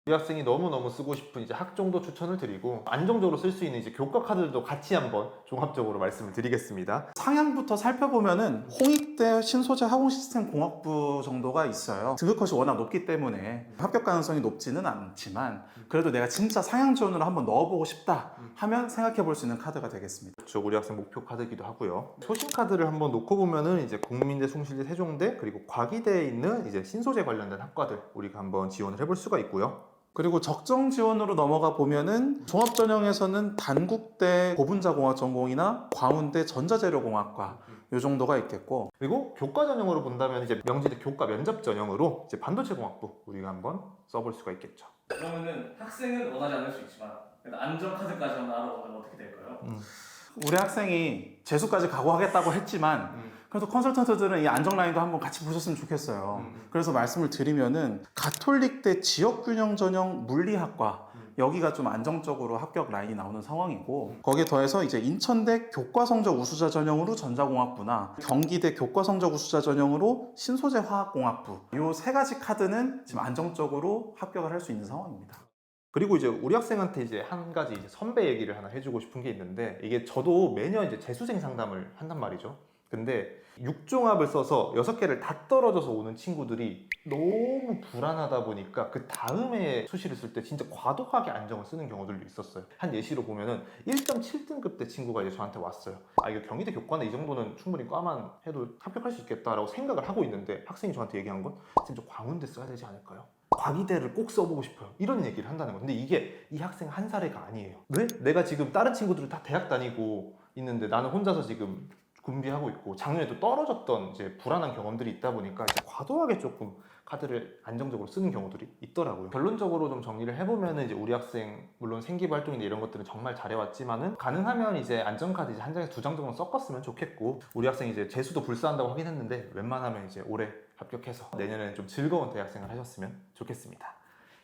우리 학생이 너무너무 쓰고 싶은 이제 학종도 추천을 드리고 안정적으로 쓸 수 있는 이제 교과 카드들도 같이 한번 종합적으로 말씀을 드리겠습니다. 상향부터 살펴보면은 홍익대 신소재 화공시스템공학부 정도가 있어요. 등급컷이 워낙 높기 때문에 합격 가능성이 높지는 않지만 그래도 내가 진짜 상향 지원으로 한번 넣어보고 싶다 하면 생각해 볼 수 있는 카드가 되겠습니다. 그렇죠. 우리 학생 목표 카드이기도 하고요. 소신 카드를 한번 놓고 보면은 이제 국민대, 숭실대, 세종대 그리고 과기대에 있는 이제 신소재 관련된 학과들 우리가 한번 지원을 해볼 수가 있고요. 그리고 적정 지원으로 넘어가 보면은 종합전형에서는 단국대 고분자공학 전공이나 광운대 전자재료공학과 이 정도가 있겠고 그리고 교과 전형으로 본다면 이제 명지대 교과 면접 전형으로 이제 반도체공학부 우리가 한번 써볼 수가 있겠죠. 그러면은 학생은 원하지 않을 수 있지만 그래도 안전 카드까지 한번 알아보면 어떻게 될까요? 우리 학생이 재수까지 각오하겠다고 했지만 그래도 컨설턴트들은 이 안정 라인도 한번 같이 보셨으면 좋겠어요. 그래서 말씀을 드리면은 가톨릭대 지역균형 전형 물리학과 여기가 좀 안정적으로 합격 라인이 나오는 상황이고 거기에 더해서 이제 인천대 교과성적 우수자 전형으로 전자공학부나 경기대 교과성적 우수자 전형으로 신소재 화학공학부 이 세 가지 카드는 지금 안정적으로 합격을 할 수 있는 상황입니다. 그리고 이제 우리 학생한테 이제 한 가지 이제 선배 얘기를 하나 해주고 싶은 게 있는데 이게 저도 매년 이제 재수생 상담을 한단 말이죠. 근데 6종합을 써서 6개를 다 떨어져서 오는 친구들이 너무 불안하다 보니까 그 다음에 수시를 쓸 때 진짜 과도하게 안정을 쓰는 경우들도 있었어요. 한 예시로 보면은 1.7등급 대 친구가 이제 저한테 왔어요. 아 이거 경희대 교과네 이 정도는 충분히 과만 해도 합격할 수 있겠다라고 생각을 하고 있는데 학생이 저한테 얘기한 건 쌤 저 광운대 써야 되지 않을까요? 과기대를 꼭 써보고 싶어요. 이런 얘기를 한다는 거예요. 근데 이게 이 학생 한 사례가 아니에요. 왜? 내가 지금 다른 친구들은 다 대학 다니고 있는데 나는 혼자서 지금 군비하고 있고 작년에도 떨어졌던 이제 불안한 경험들이 있다 보니까 이제 과도하게 조금 카드를 안정적으로 쓰는 경우들이 있더라고요. 결론적으로 좀 정리를 해보면은 이제 우리 학생 물론 생기부 활동이나 이런 것들은 정말 잘해왔지만은 가능하면 이제 안전카드 이제 한 장에서 2장 정도 섞었으면 좋겠고 우리 학생 이제 재수도 불사한다고 하긴 했는데 웬만하면 이제 올해 합격해서 내년에는 좀 즐거운 대학생을 하셨으면 좋겠습니다.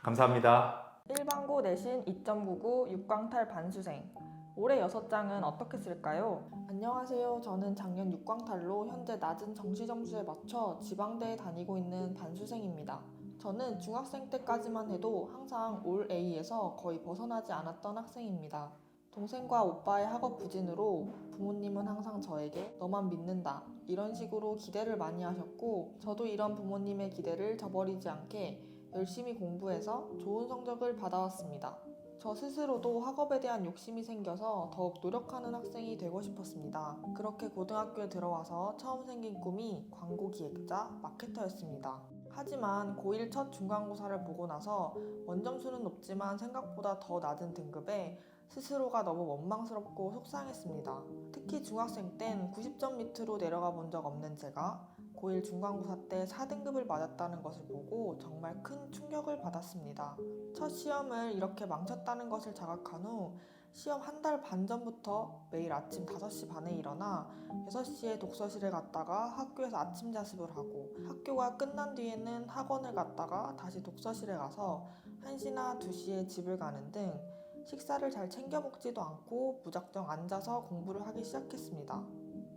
감사합니다. 일반고 내신 2.99 육광탈 반수생. 올해 6장은 어떻게 쓸까요? 안녕하세요. 저는 작년 육광탈로 현재 낮은 정시 점수에 맞춰 지방대에 다니고 있는 반수생입니다. 저는 중학생 때까지만 해도 항상 올 A에서 거의 벗어나지 않았던 학생입니다. 동생과 오빠의 학업 부진으로 부모님은 항상 저에게 너만 믿는다 이런 식으로 기대를 많이 하셨고 저도 이런 부모님의 기대를 저버리지 않게 열심히 공부해서 좋은 성적을 받아왔습니다. 저 스스로도 학업에 대한 욕심이 생겨서 더욱 노력하는 학생이 되고 싶었습니다. 그렇게 고등학교에 들어와서 처음 생긴 꿈이 광고 기획자, 마케터였습니다. 하지만 고1 첫 중간고사를 보고 나서 원점수는 높지만 생각보다 더 낮은 등급에 스스로가 너무 원망스럽고 속상했습니다. 특히 중학생 땐 90점 밑으로 내려가 본 적 없는 제가 고1 중간고사 때 4등급을 맞았다는 것을 보고 정말 큰 충격을 받았습니다. 첫 시험을 이렇게 망쳤다는 것을 자각한 후 시험 한 달 반 전부터 매일 아침 5시 반에 일어나 6시에 독서실에 갔다가 학교에서 아침 자습을 하고 학교가 끝난 뒤에는 학원을 갔다가 다시 독서실에 가서 1시나 2시에 집을 가는 등 식사를 잘 챙겨 먹지도 않고 무작정 앉아서 공부를 하기 시작했습니다.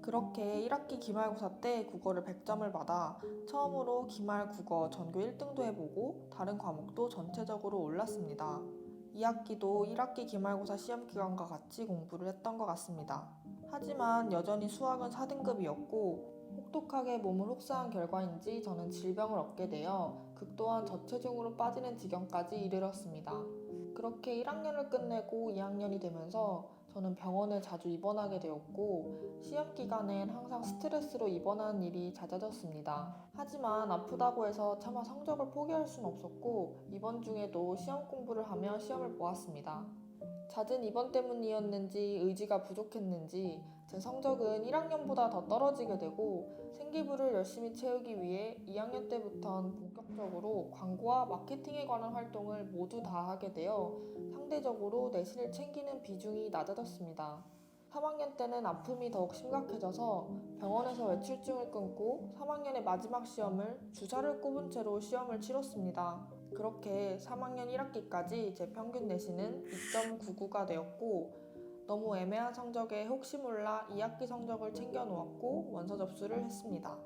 그렇게 1학기 기말고사 때 국어를 100점을 받아 처음으로 기말 국어 전교 1등도 해보고 다른 과목도 전체적으로 올랐습니다. 2학기도 1학기 기말고사 시험 기간과 같이 공부를 했던 것 같습니다. 하지만 여전히 수학은 4등급이었고 혹독하게 몸을 혹사한 결과인지 저는 질병을 얻게 되어 극도한 저체중으로 빠지는 지경까지 이르렀습니다. 그렇게 1학년을 끝내고 2학년이 되면서 저는 병원에 자주 입원하게 되었고 시험 기간엔 항상 스트레스로 입원하는 일이 잦아졌습니다. 하지만 아프다고 해서 차마 성적을 포기할 수는 없었고 입원 중에도 시험 공부를 하며 시험을 보았습니다. 잦은 입원 때문이었는지 의지가 부족했는지 제 성적은 1학년보다 더 떨어지게 되고 생기부를 열심히 채우기 위해 2학년 때부터는 본격적으로 광고와 마케팅에 관한 활동을 모두 다 하게 되어 상대적으로 내신을 챙기는 비중이 낮아졌습니다. 3학년 때는 아픔이 더욱 심각해져서 병원에서 외출증을 끊고 3학년의 마지막 시험을 주사를 꼽은 채로 시험을 치렀습니다. 그렇게 3학년 1학기까지 제 평균 내신은 2.99가 되었고 너무 애매한 성적에 혹시 몰라 2학기 성적을 챙겨 놓았고 원서 접수를 했습니다.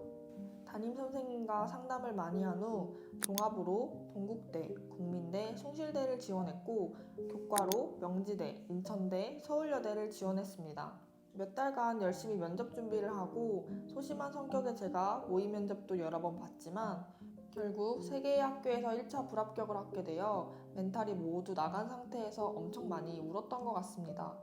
담임 선생님과 상담을 많이 한 후 종합으로 동국대, 국민대, 숭실대를 지원했고 교과로 명지대, 인천대, 서울여대를 지원했습니다. 몇 달간 열심히 면접 준비를 하고 소심한 성격의 제가 모의 면접도 여러 번 봤지만 결국 3개의 학교에서 1차 불합격을 하게 되어 멘탈이 모두 나간 상태에서 엄청 많이 울었던 것 같습니다.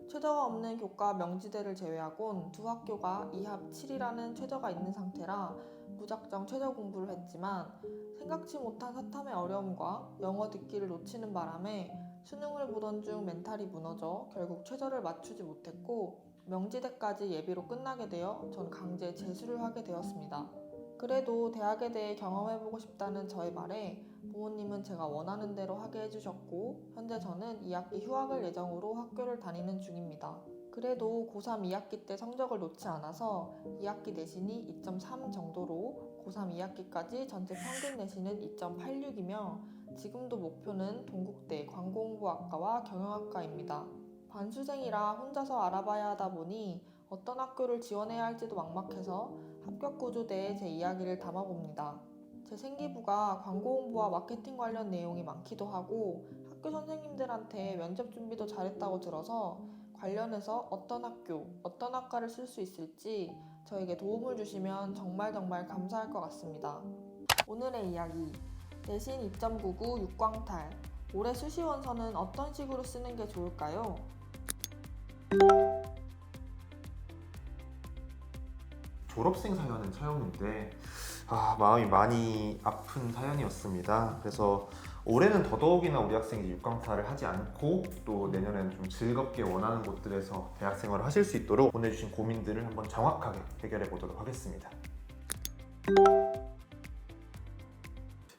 최저가 없는 교과 명지대를 제외하곤 두 학교가 2합 7이라는 최저가 있는 상태라 무작정 최저 공부를 했지만 생각지 못한 사탐의 어려움과 영어 듣기를 놓치는 바람에 수능을 보던 중 멘탈이 무너져 결국 최저를 맞추지 못했고 명지대까지 예비로 끝나게 되어 전 강제 재수를 하게 되었습니다. 그래도 대학에 대해 경험해보고 싶다는 저의 말에 부모님은 제가 원하는 대로 하게 해주셨고 현재 저는 2학기 휴학을 예정으로 학교를 다니는 중입니다. 그래도 고3 2학기 때 성적을 놓지 않아서 2학기 내신이 2.3 정도로 고3 2학기까지 전체 평균 내신은 2.86이며 지금도 목표는 동국대 광고홍보학과와 경영학과입니다. 반수생이라 혼자서 알아봐야 하다 보니 어떤 학교를 지원해야 할지도 막막해서 합격구조대에 제 이야기를 담아봅니다. 제 생기부가 광고홍보와 마케팅 관련 내용이 많기도 하고 학교 선생님들한테 면접 준비도 잘했다고 들어서 관련해서 어떤 학교, 어떤 학과를 쓸 수 있을지 저에게 도움을 주시면 정말 감사할 것 같습니다. 오늘의 이야기, 내신 2.99 육광탈, 올해 수시원서는 어떤 식으로 쓰는 게 좋을까요? 졸업생 사연은 처음인데 마음이 많이 아픈 사연이었습니다. 그래서 올해는 더더욱이나 우리 학생이 육강탈을 하지 않고 또 내년에는 좀 즐겁게 원하는 곳들에서 대학생활을 하실 수 있도록 보내주신 고민들을 한번 정확하게 해결해 보도록 하겠습니다.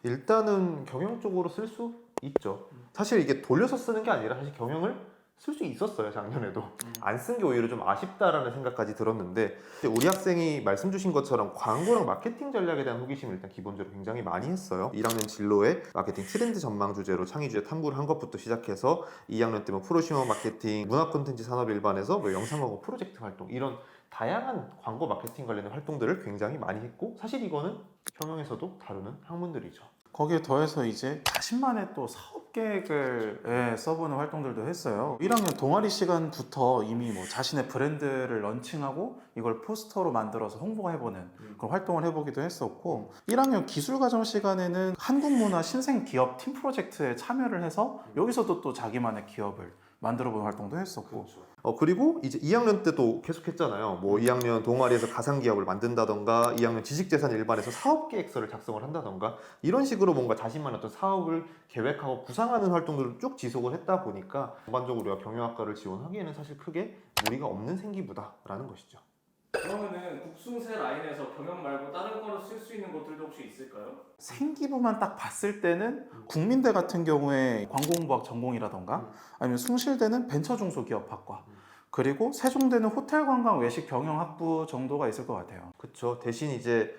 일단은 경영 쪽으로 쓸 수 있죠. 사실 이게 돌려서 쓰는 게 아니라 사실 경영을 쓸 수 있었어요. 작년에도 안 쓴 게 오히려 좀 아쉽다라는 생각까지 들었는데 우리 학생이 말씀 주신 것처럼 광고랑 마케팅 전략에 대한 호기심을 일단 기본적으로 굉장히 많이 했어요. 1학년 진로에 마케팅 트렌드 전망 주제로 창의 주제 탐구를 한 것부터 시작해서 2학년 때 뭐 프로시머 마케팅, 문화 콘텐츠 산업 일반에서 뭐 영상 광고 프로젝트 활동 이런 다양한 광고 마케팅 관련된 활동들을 굉장히 많이 했고 사실 이거는 경영에서도 다루는 학문들이죠. 거기에 더해서 이제 자신만의 또 사업 계획을 써보는 활동들도 했어요. 1학년 동아리 시간부터 이미 뭐 자신의 브랜드를 런칭하고 이걸 포스터로 만들어서 홍보해보는 그런 활동을 해보기도 했었고 1학년 기술과정 시간에는 한국문화 신생기업 팀 프로젝트에 참여를 해서 여기서도 또 자기만의 기업을 만들어보는 활동도 했었고 그리고 이제 2학년 때도 계속 했잖아요. 뭐 2학년 동아리에서 가상기업을 만든다던가 2학년 지식재산 일반에서 사업계획서를 작성을 한다던가 이런 식으로 뭔가 자신만의 어떤 사업을 계획하고 구상하는 활동들을 쭉 지속을 했다 보니까 전반적으로 우리가 경영학과를 지원하기에는 사실 크게 무리가 없는 생기부다라는 것이죠. 그러면은 국수세 라인에서 경영 말고 다른 거로 쓸 수 있는 것들도 혹시 있을까요? 생기부만 딱 봤을 때는 국민대 같은 경우에 광고홍보학 전공이라던가 아니면 숭실대는 벤처중소기업학과 그리고 세종대는 호텔관광 외식 경영학부 정도가 있을 것 같아요. 그렇죠. 대신 이제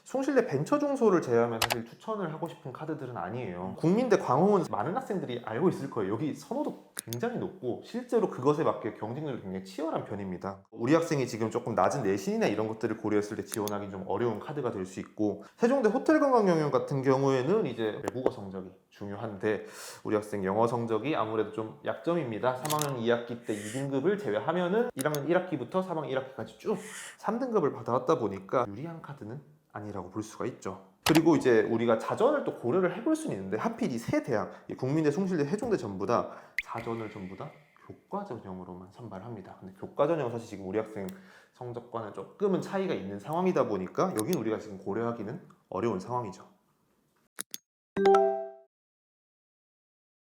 숭실대 벤처중소를 제외하면 사실 추천을 하고 싶은 카드들은 아니에요. 국민대 광홍은 많은 학생들이 알고 있을 거예요. 여기 선호도 굉장히 높고 실제로 그것에 맞게 경쟁률이 굉장히 치열한 편입니다. 우리 학생이 지금 조금 낮은 내신이나 이런 것들을 고려했을 때 지원하기 좀 어려운 카드가 될 수 있고 세종대 호텔관광경영 같은 경우에는 이제 외국어 성적이 중요한데 우리 학생 영어 성적이 아무래도 좀 약점입니다. 3학년 2학기 때 2등급을 제외하면은 1학년 1학기부터 3학년 1학기까지 쭉 3등급을 받아왔다 보니까 유리한 카드는 아니라고 볼 수가 있죠. 그리고 이제 우리가 자전을 또 고려를 해볼 수는 있는데 하필 이 세 대학 국민대, 숭실대, 세종대 전부 다 자전을 전부 다 교과 전형으로만 선발합니다. 근데 교과 전형은 사실 지금 우리 학생 성적과는 조금은 차이가 있는 상황이다 보니까 여긴 우리가 지금 고려하기는 어려운 상황이죠.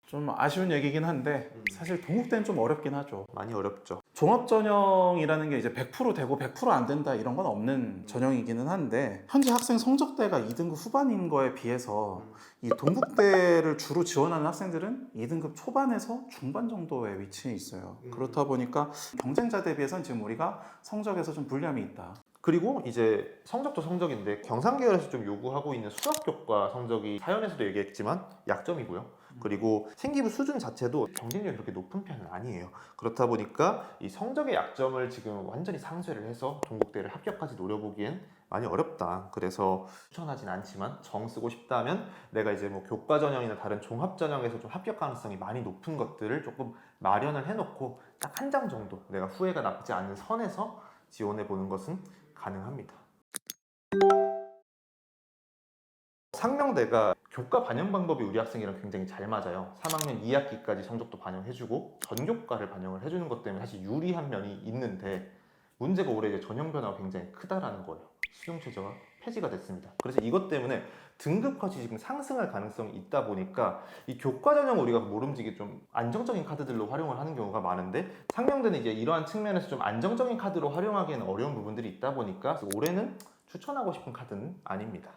좀 아쉬운 얘기긴 한데 사실 동국대는 좀 어렵긴 하죠. 많이 어렵죠. 종합 전형이라는 게 이제 100% 되고 100% 안 된다 이런 건 없는 전형이기는 한데 현재 학생 성적대가 2등급 후반인 거에 비해서 이 동국대를 주로 지원하는 학생들은 2등급 초반에서 중반 정도의 위치에 있어요. 그렇다 보니까 경쟁자 대비해서는 지금 우리가 성적에서 좀 불리함이 있다. 그리고 이제 성적도 성적인데 경상계열에서 좀 요구하고 있는 수학교과 성적이 사연에서도 얘기했지만 약점이고요. 그리고 생기부 수준 자체도 경쟁력이 그렇게 높은 편은 아니에요. 그렇다 보니까 이 성적의 약점을 지금 완전히 상쇄를 해서 동국대를 합격까지 노려보기엔 많이 어렵다. 그래서 추천하진 않지만 정 쓰고 싶다면 내가 이제 뭐 교과 전형이나 다른 종합 전형에서 좀 합격 가능성이 많이 높은 것들을 조금 마련을 해놓고 딱 한 장 정도 내가 후회가 나지 않는 선에서 지원해 보는 것은 가능합니다. 상명대가 교과 반영 방법이 우리 학생이랑 굉장히 잘 맞아요. 3학년 2학기까지 성적도 반영해주고 전교과를 반영을 해주는 것 때문에 사실 유리한 면이 있는데 문제가 올해 이제 전형 변화가 굉장히 크다라는 거예요. 수능 최저가 폐지가 됐습니다. 그래서 이것 때문에 등급컷이 지금 상승할 가능성이 있다 보니까 이 교과 전형 우리가 모름지기 좀 안정적인 카드들로 활용을 하는 경우가 많은데 상명대는 이제 이러한 측면에서 좀 안정적인 카드로 활용하기에는 어려운 부분들이 있다 보니까 올해는 추천하고 싶은 카드는 아닙니다.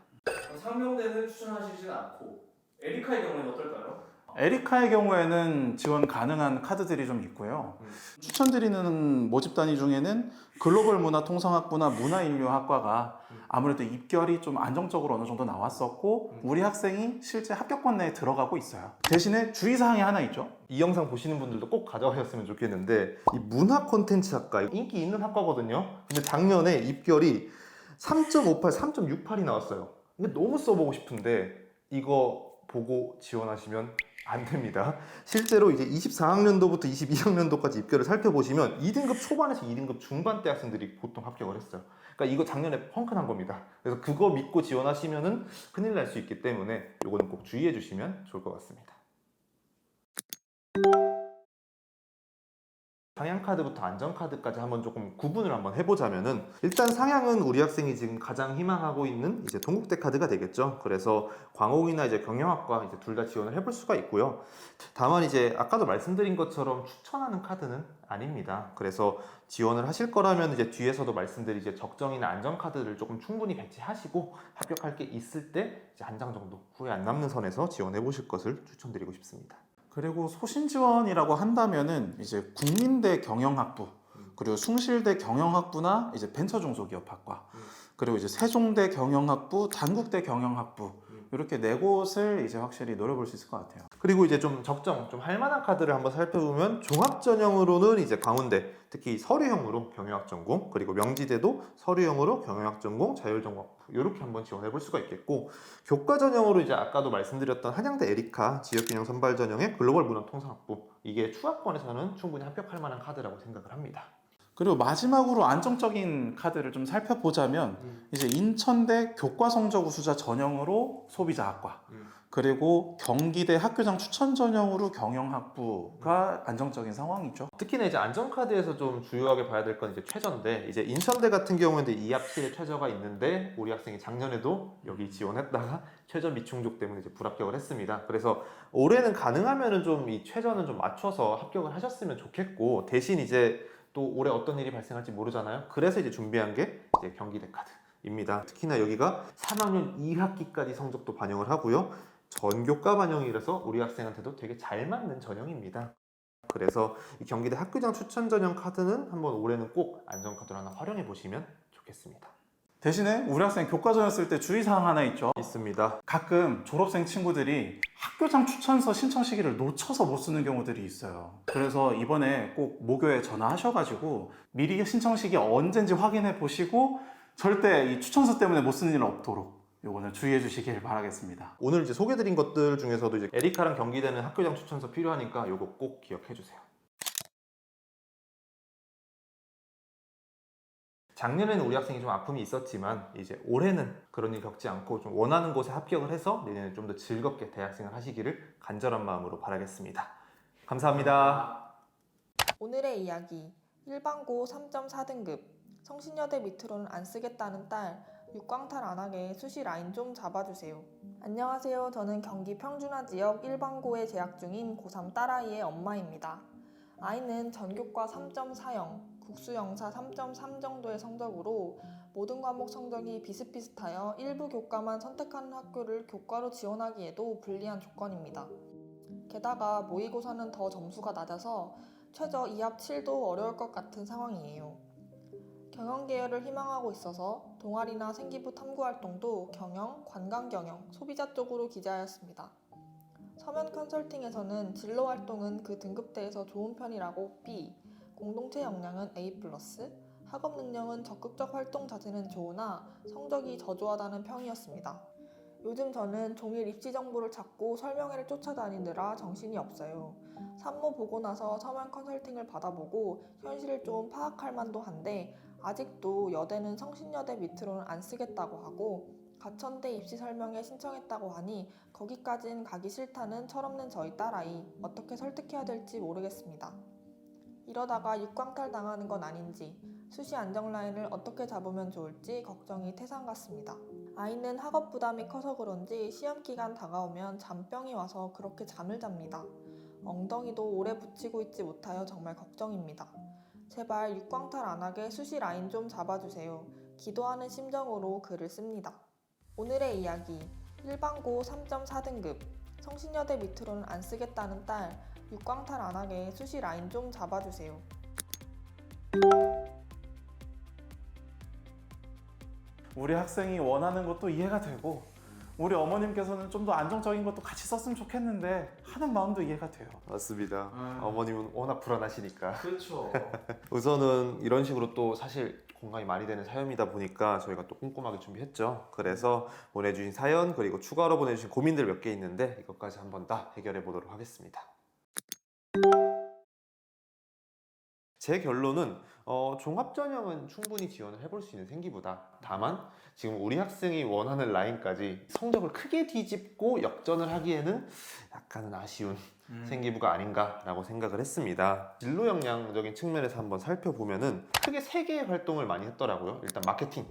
상명대는 추천하시진 않고 에리카의 경우에는 어떨까요? 에리카의 경우에는 지원 가능한 카드들이 좀 있고요. 추천드리는 모집 단위 중에는 글로벌 문화 통상학부나 문화인류학과가 아무래도 입결이 좀 안정적으로 어느 정도 나왔었고 우리 학생이 실제 합격권 내에 들어가고 있어요. 대신에 주의사항이 하나 있죠. 이 영상 보시는 분들도 꼭 가져가셨으면 좋겠는데 이 문화 콘텐츠 학과 인기 있는 학과거든요. 근데 작년에 입결이 3.58, 3.68이 나왔어요. 이게 너무 써보고 싶은데 이거 보고 지원하시면 안 됩니다. 실제로 이제 24학년도부터 22학년도까지 입결을 살펴보시면 2등급 초반에서 2등급 중반대 학생들이 보통 합격을 했어요. 그러니까 이거 작년에 펑크난 겁니다. 그래서 그거 믿고 지원하시면은 큰일 날 수 있기 때문에 이거는 꼭 주의해 주시면 좋을 것 같습니다. 상향카드부터 안전카드까지 한번 조금 구분을 한번 해보자면은 일단 상향은 우리 학생이 지금 가장 희망하고 있는 이제 동국대 카드가 되겠죠. 그래서 광옥이나 이제 경영학과 이제 둘 다 지원을 해볼 수가 있고요. 다만 이제 아까도 말씀드린 것처럼 추천하는 카드는 아닙니다. 그래서 지원을 하실 거라면 이제 뒤에서도 말씀드린 이제 적정이나 안전카드를 조금 충분히 배치하시고 합격할 게 있을 때 이제 한 장 정도 후회 안 남는 선에서 지원해 보실 것을 추천드리고 싶습니다. 그리고 소신 지원이라고 한다면은 이제 국민대 경영학부 그리고 숭실대 경영학부나 이제 벤처중소기업학과 그리고 이제 세종대 경영학부, 단국대 경영학부 이렇게 네 곳을 이제 확실히 노려볼 수 있을 것 같아요. 그리고 이제 좀 적정, 좀 할만한 카드를 한번 살펴보면 종합 전형으로는 이제 강원대, 특히 서류형으로 경영학 전공, 그리고 명지대도 서류형으로 경영학 전공, 자율전공 이렇게 한번 지원해 볼 수가 있겠고, 교과 전형으로 이제 아까도 말씀드렸던 한양대 에리카 지역균형 선발 전형의 글로벌 문화 통상학부, 이게 추가권에서는 충분히 합격할 만한 카드라고 생각을 합니다. 그리고 마지막으로 안정적인 카드를 좀 살펴보자면 이제 인천대 교과 성적 우수자 전형으로 소비자학과 그리고 경기대 학교장 추천 전형으로 경영학부가 안정적인 상황이죠. 특히나 이제 안전카드에서 좀 주요하게 봐야 될 건 이제 최저인데, 이제 인천대 같은 경우에는 2합7의 최저가 있는데 우리 학생이 작년에도 여기 지원했다가 최저 미충족 때문에 이제 불합격을 했습니다. 그래서 올해는 가능하면은 좀 이 최저는 좀 맞춰서 합격을 하셨으면 좋겠고, 대신 이제 또 올해 어떤 일이 발생할지 모르잖아요. 그래서 이제 준비한 게 이제 경기대 카드입니다. 특히나 여기가 3학년 2학기까지 성적도 반영을 하고요. 전교과 반영이라서 우리 학생한테도 되게 잘 맞는 전형입니다. 그래서 이 경기대 학교장 추천 전형 카드는 한번 올해는 꼭 안전카드로 하나 활용해 보시면 좋겠습니다. 대신에 우리 학생 교과 전형 쓸 때 주의사항 하나 있죠. 있습니다. 가끔 졸업생 친구들이 학교장 추천서 신청 시기를 놓쳐서 못 쓰는 경우들이 있어요. 그래서 이번에 꼭 모교에 전화하셔가지고 미리 신청 시기 언젠지 확인해 보시고 절대 이 추천서 때문에 못 쓰는 일은 없도록 요거는 주의해 주시길 바라겠습니다. 오늘 이제 소개드린 것들 중에서도 이제 에리카랑 경기대는 학교장 추천서 필요하니까 요거 꼭 기억해 주세요. 작년에는 우리 학생이 좀 아픔이 있었지만 이제 올해는 그런 일 겪지 않고 좀 원하는 곳에 합격을 해서 내년에 좀 더 즐겁게 대학생을 하시기를 간절한 마음으로 바라겠습니다. 감사합니다. 오늘의 이야기. 일반고 3.4등급. 성신여대 밑으로는 안 쓰겠다는 딸. 육광탈 안 하게 수시 라인 좀 잡아주세요. 안녕하세요. 저는 경기 평준화 지역 일반고에 재학 중인 고3 딸아이의 엄마입니다. 아이는 전교과 3.40, 국수영사 3.3 정도의 성적으로 모든 과목 성적이 비슷비슷하여 일부 교과만 선택하는 학교를 교과로 지원하기에도 불리한 조건입니다. 게다가 모의고사는 더 점수가 낮아서 최저 2합 7도 어려울 것 같은 상황이에요. 경영 계열을 희망하고 있어서 동아리나 생기부 탐구활동도 경영, 관광경영, 소비자 쪽으로 기재하였습니다. 서면 컨설팅에서는 진로 활동은 그 등급대에서 좋은 편이라고 B, 공동체 역량은 A+, 학업 능력은 적극적 활동 자체는 좋으나 성적이 저조하다는 평이었습니다. 요즘 저는 종일 입시 정보를 찾고 설명회를 쫓아다니느라 정신이 없어요. 산모 보고 나서 서면 컨설팅을 받아보고 현실을 좀 파악할 만도 한데 아직도 여대는 성신여대 밑으로는 안 쓰겠다고 하고 가천대 입시 설명회 신청했다고 하니 거기까진 가기 싫다는 철없는 저희 딸아이 어떻게 설득해야 될지 모르겠습니다. 이러다가 육광탈 당하는 건 아닌지 수시 안정 라인을 어떻게 잡으면 좋을지 걱정이 태산 같습니다. 아이는 학업 부담이 커서 그런지 시험 기간 다가오면 잠병이 와서 그렇게 잠을 잡니다. 엉덩이도 오래 붙이고 있지 못하여 정말 걱정입니다. 제발 육광탈 안 하게 수시 라인 좀 잡아주세요. 기도하는 심정으로 글을 씁니다. 오늘의 이야기, 일반고 3.4등급, 성신여대 밑으로는 안 쓰겠다는 딸, 육광탈 안 하게 수시 라인 좀 잡아주세요. 우리 학생이 원하는 것도 이해가 되고 우리 어머님께서는 좀 더 안정적인 것도 같이 썼으면 좋겠는데 하는 마음도 이해가 돼요. 맞습니다. 어머님은 워낙 불안하시니까. 그렇죠. 우선은 이런 식으로 또 사실 공감이 많이 되는 사연이다 보니까 저희가 또 꼼꼼하게 준비했죠. 그래서 보내주신 사연 그리고 추가로 보내주신 고민들 몇 개 있는데 이것까지 한번 다 해결해 보도록 하겠습니다. 제 결론은 종합전형은 충분히 지원을 해볼 수 있는 생기부다. 다만 지금 우리 학생이 원하는 라인까지 성적을 크게 뒤집고 역전을 하기에는 약간은 아쉬운 생기부가 아닌가라고 생각을 했습니다. 진로 역량적인 측면에서 한번 살펴보면은 크게 3개의 활동을 많이 했더라고요. 일단 마케팅,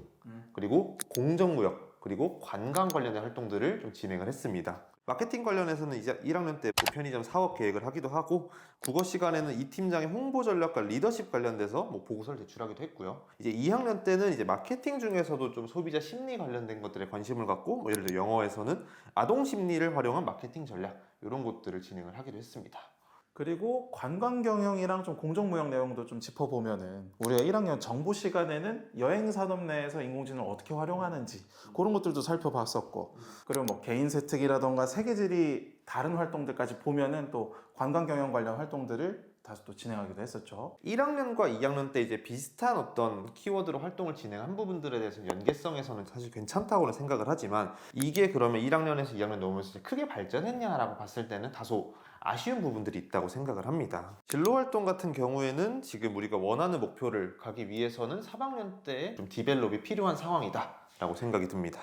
그리고 공정무역, 그리고 관광 관련된 활동들을 좀 진행을 했습니다. 마케팅 관련해서는 이제 1학년 때 편의점 사업 계획을 하기도 하고, 국어 시간에는 이 팀장의 홍보 전략과 리더십 관련돼서 보고서를 제출하기도 했고요. 이제 2학년 때는 이제 마케팅 중에서도 좀 소비자 심리 관련된 것들에 관심을 갖고, 예를 들어 영어에서는 아동 심리를 활용한 마케팅 전략 이런 것들을 진행을 하기도 했습니다. 그리고 관광 경영이랑 좀 공정무역 내용도 좀 짚어보면은 우리가 1학년 정보 시간에는 여행 산업 내에서 인공지능을 어떻게 활용하는지 그런 것들도 살펴봤었고, 그리고 뭐 개인 세특이라던가 세계지리 다른 활동들까지 보면은 또 관광 경영 관련 활동들을 다시 또 진행하기도 했었죠. 1학년과 2학년 때 이제 비슷한 어떤 키워드로 활동을 진행한 부분들에 대해서 연계성에서는 사실 괜찮다고는 생각을 하지만, 이게 그러면 1학년에서 2학년 넘으면서 크게 발전했냐라고 봤을 때는 다소 아쉬운 부분들이 있다고 생각을 합니다. 진로 활동 같은 경우에는 지금 우리가 원하는 목표를 가기 위해서는 3학년 때 좀 디벨롭이 필요한 상황이다 라고 생각이 듭니다.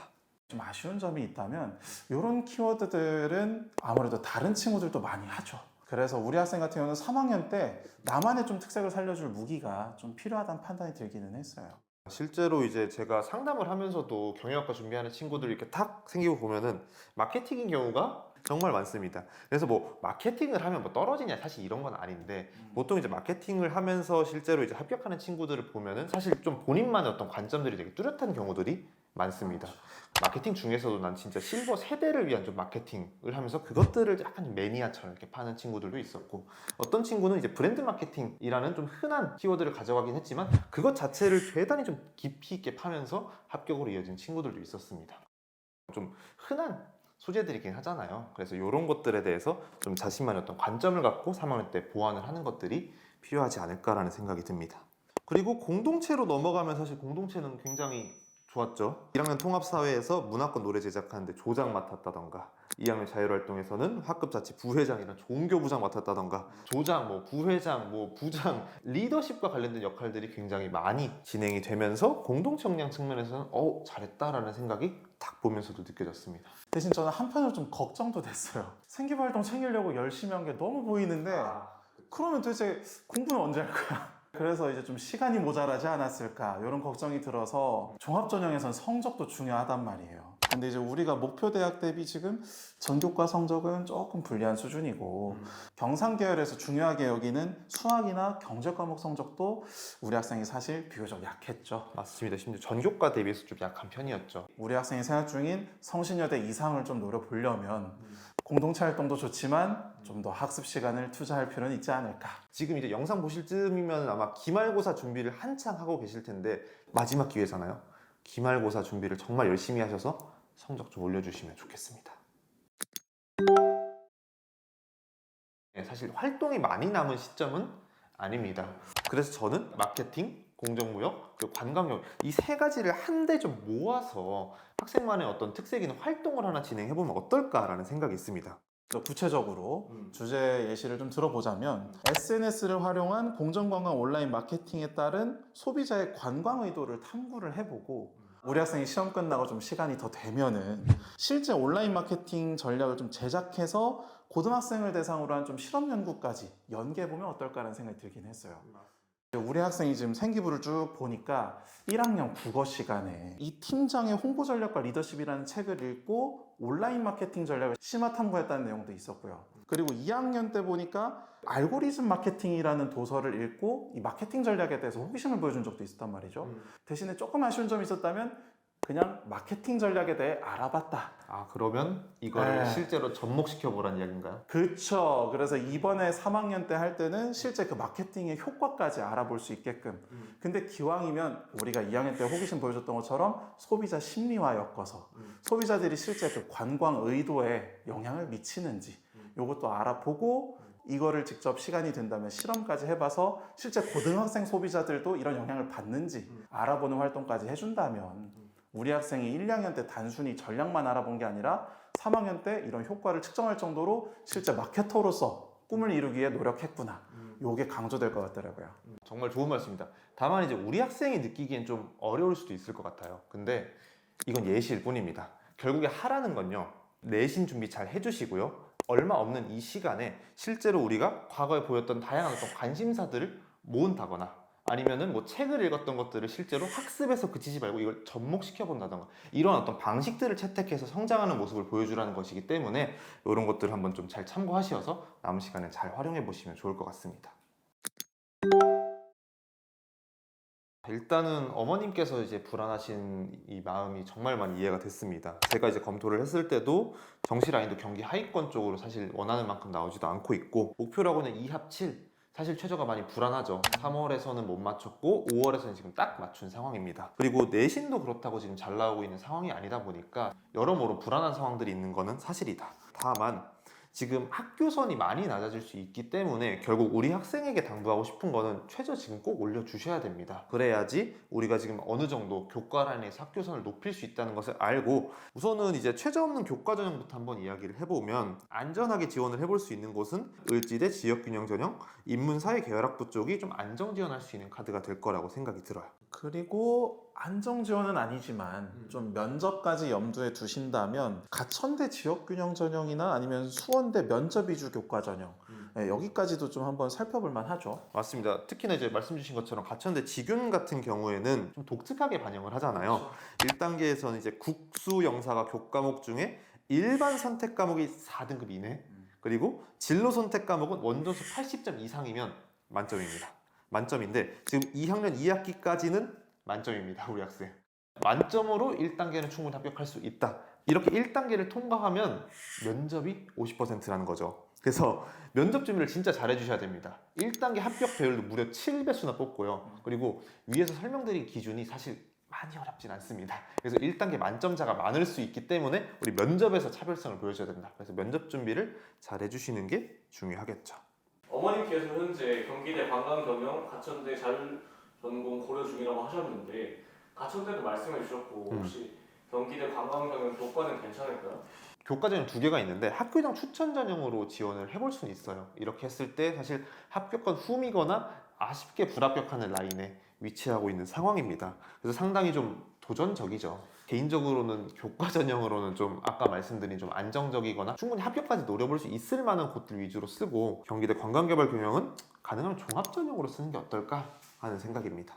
좀 아쉬운 점이 있다면 이런 키워드들은 아무래도 다른 친구들도 많이 하죠. 그래서 우리 학생 같은 경우는 3학년 때 나만의 좀 특색을 살려줄 무기가 좀 필요하다는 판단이 들기는 했어요. 실제로 이제 제가 상담을 하면서도 경영학과 준비하는 친구들 이렇게 탁 생기고 보면은 마케팅인 경우가 정말 많습니다. 그래서 마케팅을 하면 떨어지냐, 사실 이런 건 아닌데, 보통 이제 마케팅을 하면서 실제로 이제 합격하는 친구들을 보면은 사실 좀 본인만의 어떤 관점들이 되게 뚜렷한 경우들이 많습니다. 마케팅 중에서도 난 진짜 실버 세대를 위한 좀 마케팅을 하면서 그것들을 약간 매니아처럼 이렇게 파는 친구들도 있었고, 어떤 친구는 이제 브랜드 마케팅이라는 좀 흔한 키워드를 가져가긴 했지만 그것 자체를 대단히 좀 깊이 있게 파면서 합격으로 이어진 친구들도 있었습니다. 좀 흔한 소재들이긴 하잖아요. 그래서 이런 것들에 대해서 좀 자신만의 어떤 관점을 갖고 3학년 때 보완을 하는 것들이 필요하지 않을까라는 생각이 듭니다. 그리고 공동체로 넘어가면 사실 공동체는 굉장히 좋았죠. 1학년 통합사회에서 문화권 노래 제작하는데 조장 맡았다던가, 2학년 자율활동에서는 학급자치 부회장이나 종교부장 맡았다던가, 조장, 부회장, 부장, 리더십과 관련된 역할들이 굉장히 많이 진행이 되면서 공동체 역량 측면에서는 잘했다라는 생각이 딱 보면서도 느껴졌습니다. 대신 저는 한편으로 좀 걱정도 됐어요. 생기부 활동 챙기려고 열심히 한 게 너무 보이는데 그러면 도대체 공부는 언제 할 거야? 그래서 이제 좀 시간이 모자라지 않았을까 이런 걱정이 들어서 종합전형에선 성적도 중요하단 말이에요. 근데 이제 우리가 목표 대학 대비 지금 전교과 성적은 조금 불리한 수준이고 경상계열에서 중요하게 여기는 수학이나 경제 과목 성적도 우리 학생이 사실 비교적 약했죠. 맞습니다. 심지어 전교과 대비해서 좀 약한 편이었죠. 우리 학생이 생각 중인 성신여대 이상을 좀 노려보려면 공동체 활동도 좋지만 좀 더 학습 시간을 투자할 필요는 있지 않을까. 지금 이제 영상 보실 쯤이면 아마 기말고사 준비를 한창 하고 계실 텐데 마지막 기회잖아요. 기말고사 준비를 정말 열심히 하셔서 성적 좀 올려주시면 좋겠습니다. 네, 사실 활동이 많이 남은 시점은 아닙니다. 그래서 저는 마케팅, 공정무역, 그리고 관광역 이 세 가지를 한데 좀 모아서 학생만의 어떤 특색 있는 활동을 하나 진행해보면 어떨까라는 생각이 있습니다. 구체적으로 주제 예시를 좀 들어보자면 SNS를 활용한 공정관광 온라인 마케팅에 따른 소비자의 관광 의도를 탐구를 해보고 우리 학생이 시험 끝나고 좀 시간이 더 되면은 실제 온라인 마케팅 전략을 좀 제작해서 고등학생을 대상으로 한 좀 실험 연구까지 연계해보면 어떨까라는 생각이 들긴 했어요. 우리 학생이 지금 생기부를 쭉 보니까 1학년 국어 시간에 이 팀장의 홍보 전략과 리더십이라는 책을 읽고 온라인 마케팅 전략을 심화 탐구했다는 내용도 있었고요. 그리고 2학년 때 보니까 알고리즘 마케팅이라는 도서를 읽고 이 마케팅 전략에 대해서 호기심을 보여준 적도 있었단 말이죠. 대신에 조금 아쉬운 점이 있었다면 그냥 마케팅 전략에 대해 알아봤다. 아, 그러면 이거를 네. 실제로 접목시켜 보라는 이야기인가요? 그쵸. 그래서 이번에 3학년 때 할 때는 실제 그 마케팅의 효과까지 알아볼 수 있게끔. 근데 기왕이면 우리가 2학년 때 호기심 보여줬던 것처럼 소비자 심리화 엮어서 소비자들이 실제 그 관광 의도에 영향을 미치는지 이것도 알아보고 이거를 직접 시간이 된다면 실험까지 해봐서 실제 고등학생 소비자들도 이런 영향을 받는지 알아보는 활동까지 해준다면 우리 학생이 1, 2학년 때 단순히 전략만 알아본 게 아니라 3학년 때 이런 효과를 측정할 정도로 실제 마케터로서 꿈을 이루기 위해 노력했구나. 요게 강조될 것 같더라고요. 정말 좋은 말씀입니다. 다만 이제 우리 학생이 느끼기엔 좀 어려울 수도 있을 것 같아요. 근데 이건 예시일 뿐입니다. 결국에 하라는 건요, 내신 준비 잘 해주시고요, 얼마 없는 이 시간에 실제로 우리가 과거에 보였던 다양한 어떤 관심사들을 모은다거나 아니면은 뭐 책을 읽었던 것들을 실제로 학습에서 그치지 말고 이걸 접목시켜 본다던가 이런 어떤 방식들을 채택해서 성장하는 모습을 보여주라는 것이기 때문에 이런 것들을 한번 좀 잘 참고하셔서 남은 시간에 잘 활용해 보시면 좋을 것 같습니다. 일단은 어머님께서 이제 불안하신 이 마음이 정말 많이 이해가 됐습니다. 제가 이제 검토를 했을 때도 정시 라인도 경기 하위권 쪽으로 사실 원하는 만큼 나오지도 않고 있고 목표라고는 2합 7 사실 최저가 많이 불안하죠. 3월에서는 못 맞췄고 5월에서는 지금 딱 맞춘 상황입니다. 그리고 내신도 그렇다고 지금 잘 나오고 있는 상황이 아니다 보니까 여러모로 불안한 상황들이 있는 거는 사실이다. 다만 지금 학교선이 많이 낮아질 수 있기 때문에 결국 우리 학생에게 당부하고 싶은 거는 최저 지금 꼭 올려주셔야 됩니다. 그래야지 우리가 지금 어느 정도 교과 라인에서 학교선을 높일 수 있다는 것을 알고 우선은 이제 최저 없는 교과 전형부터 한번 이야기를 해보면 안전하게 지원을 해볼 수 있는 곳은 을지대 지역균형 전형, 인문사회계열학부 쪽이 좀 안정 지원할 수 있는 카드가 될 거라고 생각이 들어요. 그리고 안정 지원은 아니지만 좀 면접까지 염두에 두신다면 가천대 지역균형 전형이나 아니면 수원대 면접 위주 교과 전형 네, 여기까지도 좀 한번 살펴볼 만하죠. 맞습니다. 특히나 이제 말씀 주신 것처럼 가천대 지균 같은 경우에는 좀 독특하게 반영을 하잖아요. 1단계에서는 이제 국수 영사가 교과목 중에 일반 선택 과목이 4등급 이내, 그리고 진로 선택 과목은 원점수 80점 이상이면 만점입니다. 만점인데 지금 2학년 2학기까지는 만점입니다. 우리 학생 만점으로 1단계는 충분히 합격할 수 있다. 이렇게 1단계를 통과하면 면접이 50%라는 거죠. 그래서 면접 준비를 진짜 잘 해주셔야 됩니다. 1단계 합격 배율도 무려 7배수나 뽑고요. 그리고 위에서 설명드린 기준이 사실 많이 어렵진 않습니다. 그래서 1단계 만점자가 많을 수 있기 때문에 우리 면접에서 차별성을 보여줘야 된다. 그래서 면접 준비를 잘 해주시는 게 중요하겠죠. 어머님께서 현재 경기대 관광경영, 가천대 자율전공 고려 중이라고 하셨는데 가천대도 말씀해 주셨고 혹시 경기대 관광경영 교과는 괜찮을까요? 교과 전형 2개가 있는데 학교장 추천 전형으로 지원을 해볼 수는 있어요. 이렇게 했을 때 사실 합격권 후미거나 아쉽게 불합격하는 라인에 위치하고 있는 상황입니다. 그래서 상당히 좀 도전적이죠. 개인적으로는 교과 전형으로는 좀 아까 말씀드린 좀 안정적이거나 충분히 합격까지 노려볼 수 있을 만한 곳들 위주로 쓰고 경기대 관광개발 경영은 가능하면 종합 전형으로 쓰는 게 어떨까 하는 생각입니다.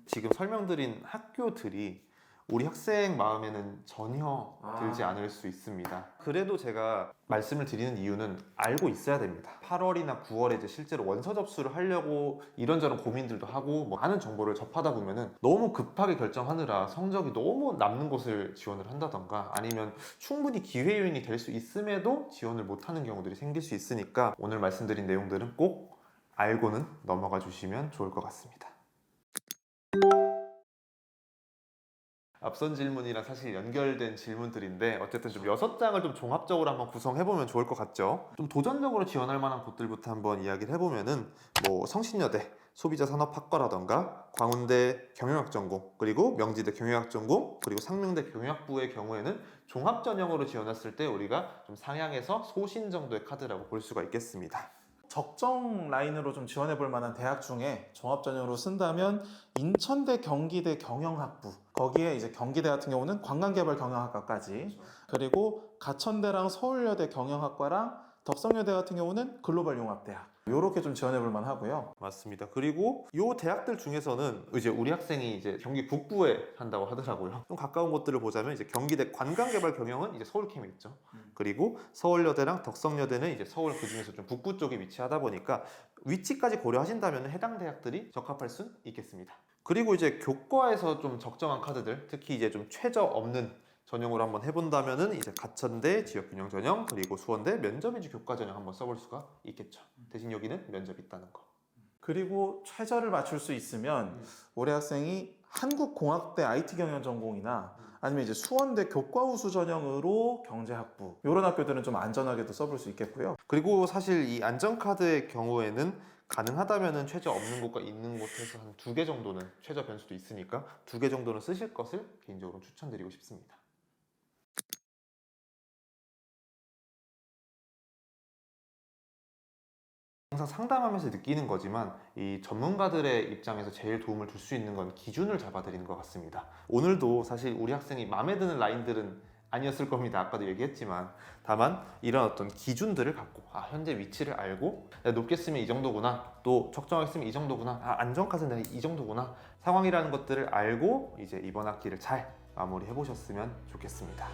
지금 설명드린 학교들이 우리 학생 마음에는 전혀 들지 않을 수 있습니다. 그래도 제가 말씀을 드리는 이유는 알고 있어야 됩니다. 8월이나 9월에 이제 실제로 원서 접수를 하려고 이런저런 고민들도 하고 많은 정보를 접하다 보면은 너무 급하게 결정하느라 성적이 너무 남는 곳을 지원을 한다던가 아니면 충분히 기회 요인이 될 수 있음에도 지원을 못하는 경우들이 생길 수 있으니까 오늘 말씀드린 내용들은 꼭 알고는 넘어가 주시면 좋을 것 같습니다. 앞선 질문이랑 사실 연결된 질문들인데 어쨌든 좀 6장을 좀 종합적으로 한번 구성해보면 좋을 것 같죠. 좀 도전적으로 지원할 만한 곳들부터 한번 이야기를 해보면은 성신여대 소비자산업학과라던가 광운대 경영학전공 그리고 명지대 경영학전공 그리고 상명대 경영학부의 경우에는 종합전형으로 지원했을 때 우리가 좀 상향해서 소신 정도의 카드라고 볼 수가 있겠습니다. 적정 라인으로 좀 지원해 볼 만한 대학 중에 종합전형으로 쓴다면 인천대 경기대 경영학부 거기에 이제 경기대 같은 경우는 관광개발 경영학과까지 그리고 가천대랑 서울여대 경영학과랑 덕성여대 같은 경우는 글로벌 융합대학 요렇게 좀 지원해 볼 만하고요. 맞습니다. 그리고 요 대학들 중에서는 이제 우리 학생이 이제 경기 북부에 한다고 하더라고요. 좀 가까운 곳들을 보자면 이제 경기대 관광개발 경영은 이제 서울캠에 있죠. 그리고 서울여대랑 덕성여대는 이제 서울 그 중에서 좀 북부 쪽에 위치하다 보니까 위치까지 고려하신다면 해당 대학들이 적합할 수 있겠습니다. 그리고 이제 교과에서 좀 적정한 카드들, 특히 이제 좀 최저 없는 전형으로 한번 해본다면은 이제 가천대 지역균형 전형 그리고 수원대 면접위주 교과 전형 한번 써볼 수가 있겠죠. 대신 여기는 면접이 있다는 거. 그리고 최저를 맞출 수 있으면 올해 학생이 한국공학대 IT경영 전공이나 아니면 이제 수원대 교과우수 전형으로 경제학부 이런 학교들은 좀 안전하게도 써볼 수 있겠고요. 그리고 사실 이 안전카드의 경우에는 가능하다면은 최저 없는 곳과 있는 곳에서 한 2개 정도는 최저 변수도 있으니까 2개 정도는 쓰실 것을 개인적으로 추천드리고 싶습니다. 항상 상담하면서 느끼는 거지만 이 전문가들의 입장에서 제일 도움을 줄 수 있는 건 기준을 잡아드리는 것 같습니다. 오늘도 사실 우리 학생이 마음에 드는 라인들은 아니었을 겁니다. 아까도 얘기했지만 다만 이런 어떤 기준들을 갖고 현재 위치를 알고 내가 높게 쓰면 이 정도구나 또 적정하게 쓰면 이 정도구나 안정카드는 내가 이 정도구나 상황이라는 것들을 알고 이제 이번 학기를 잘 마무리해 보셨으면 좋겠습니다.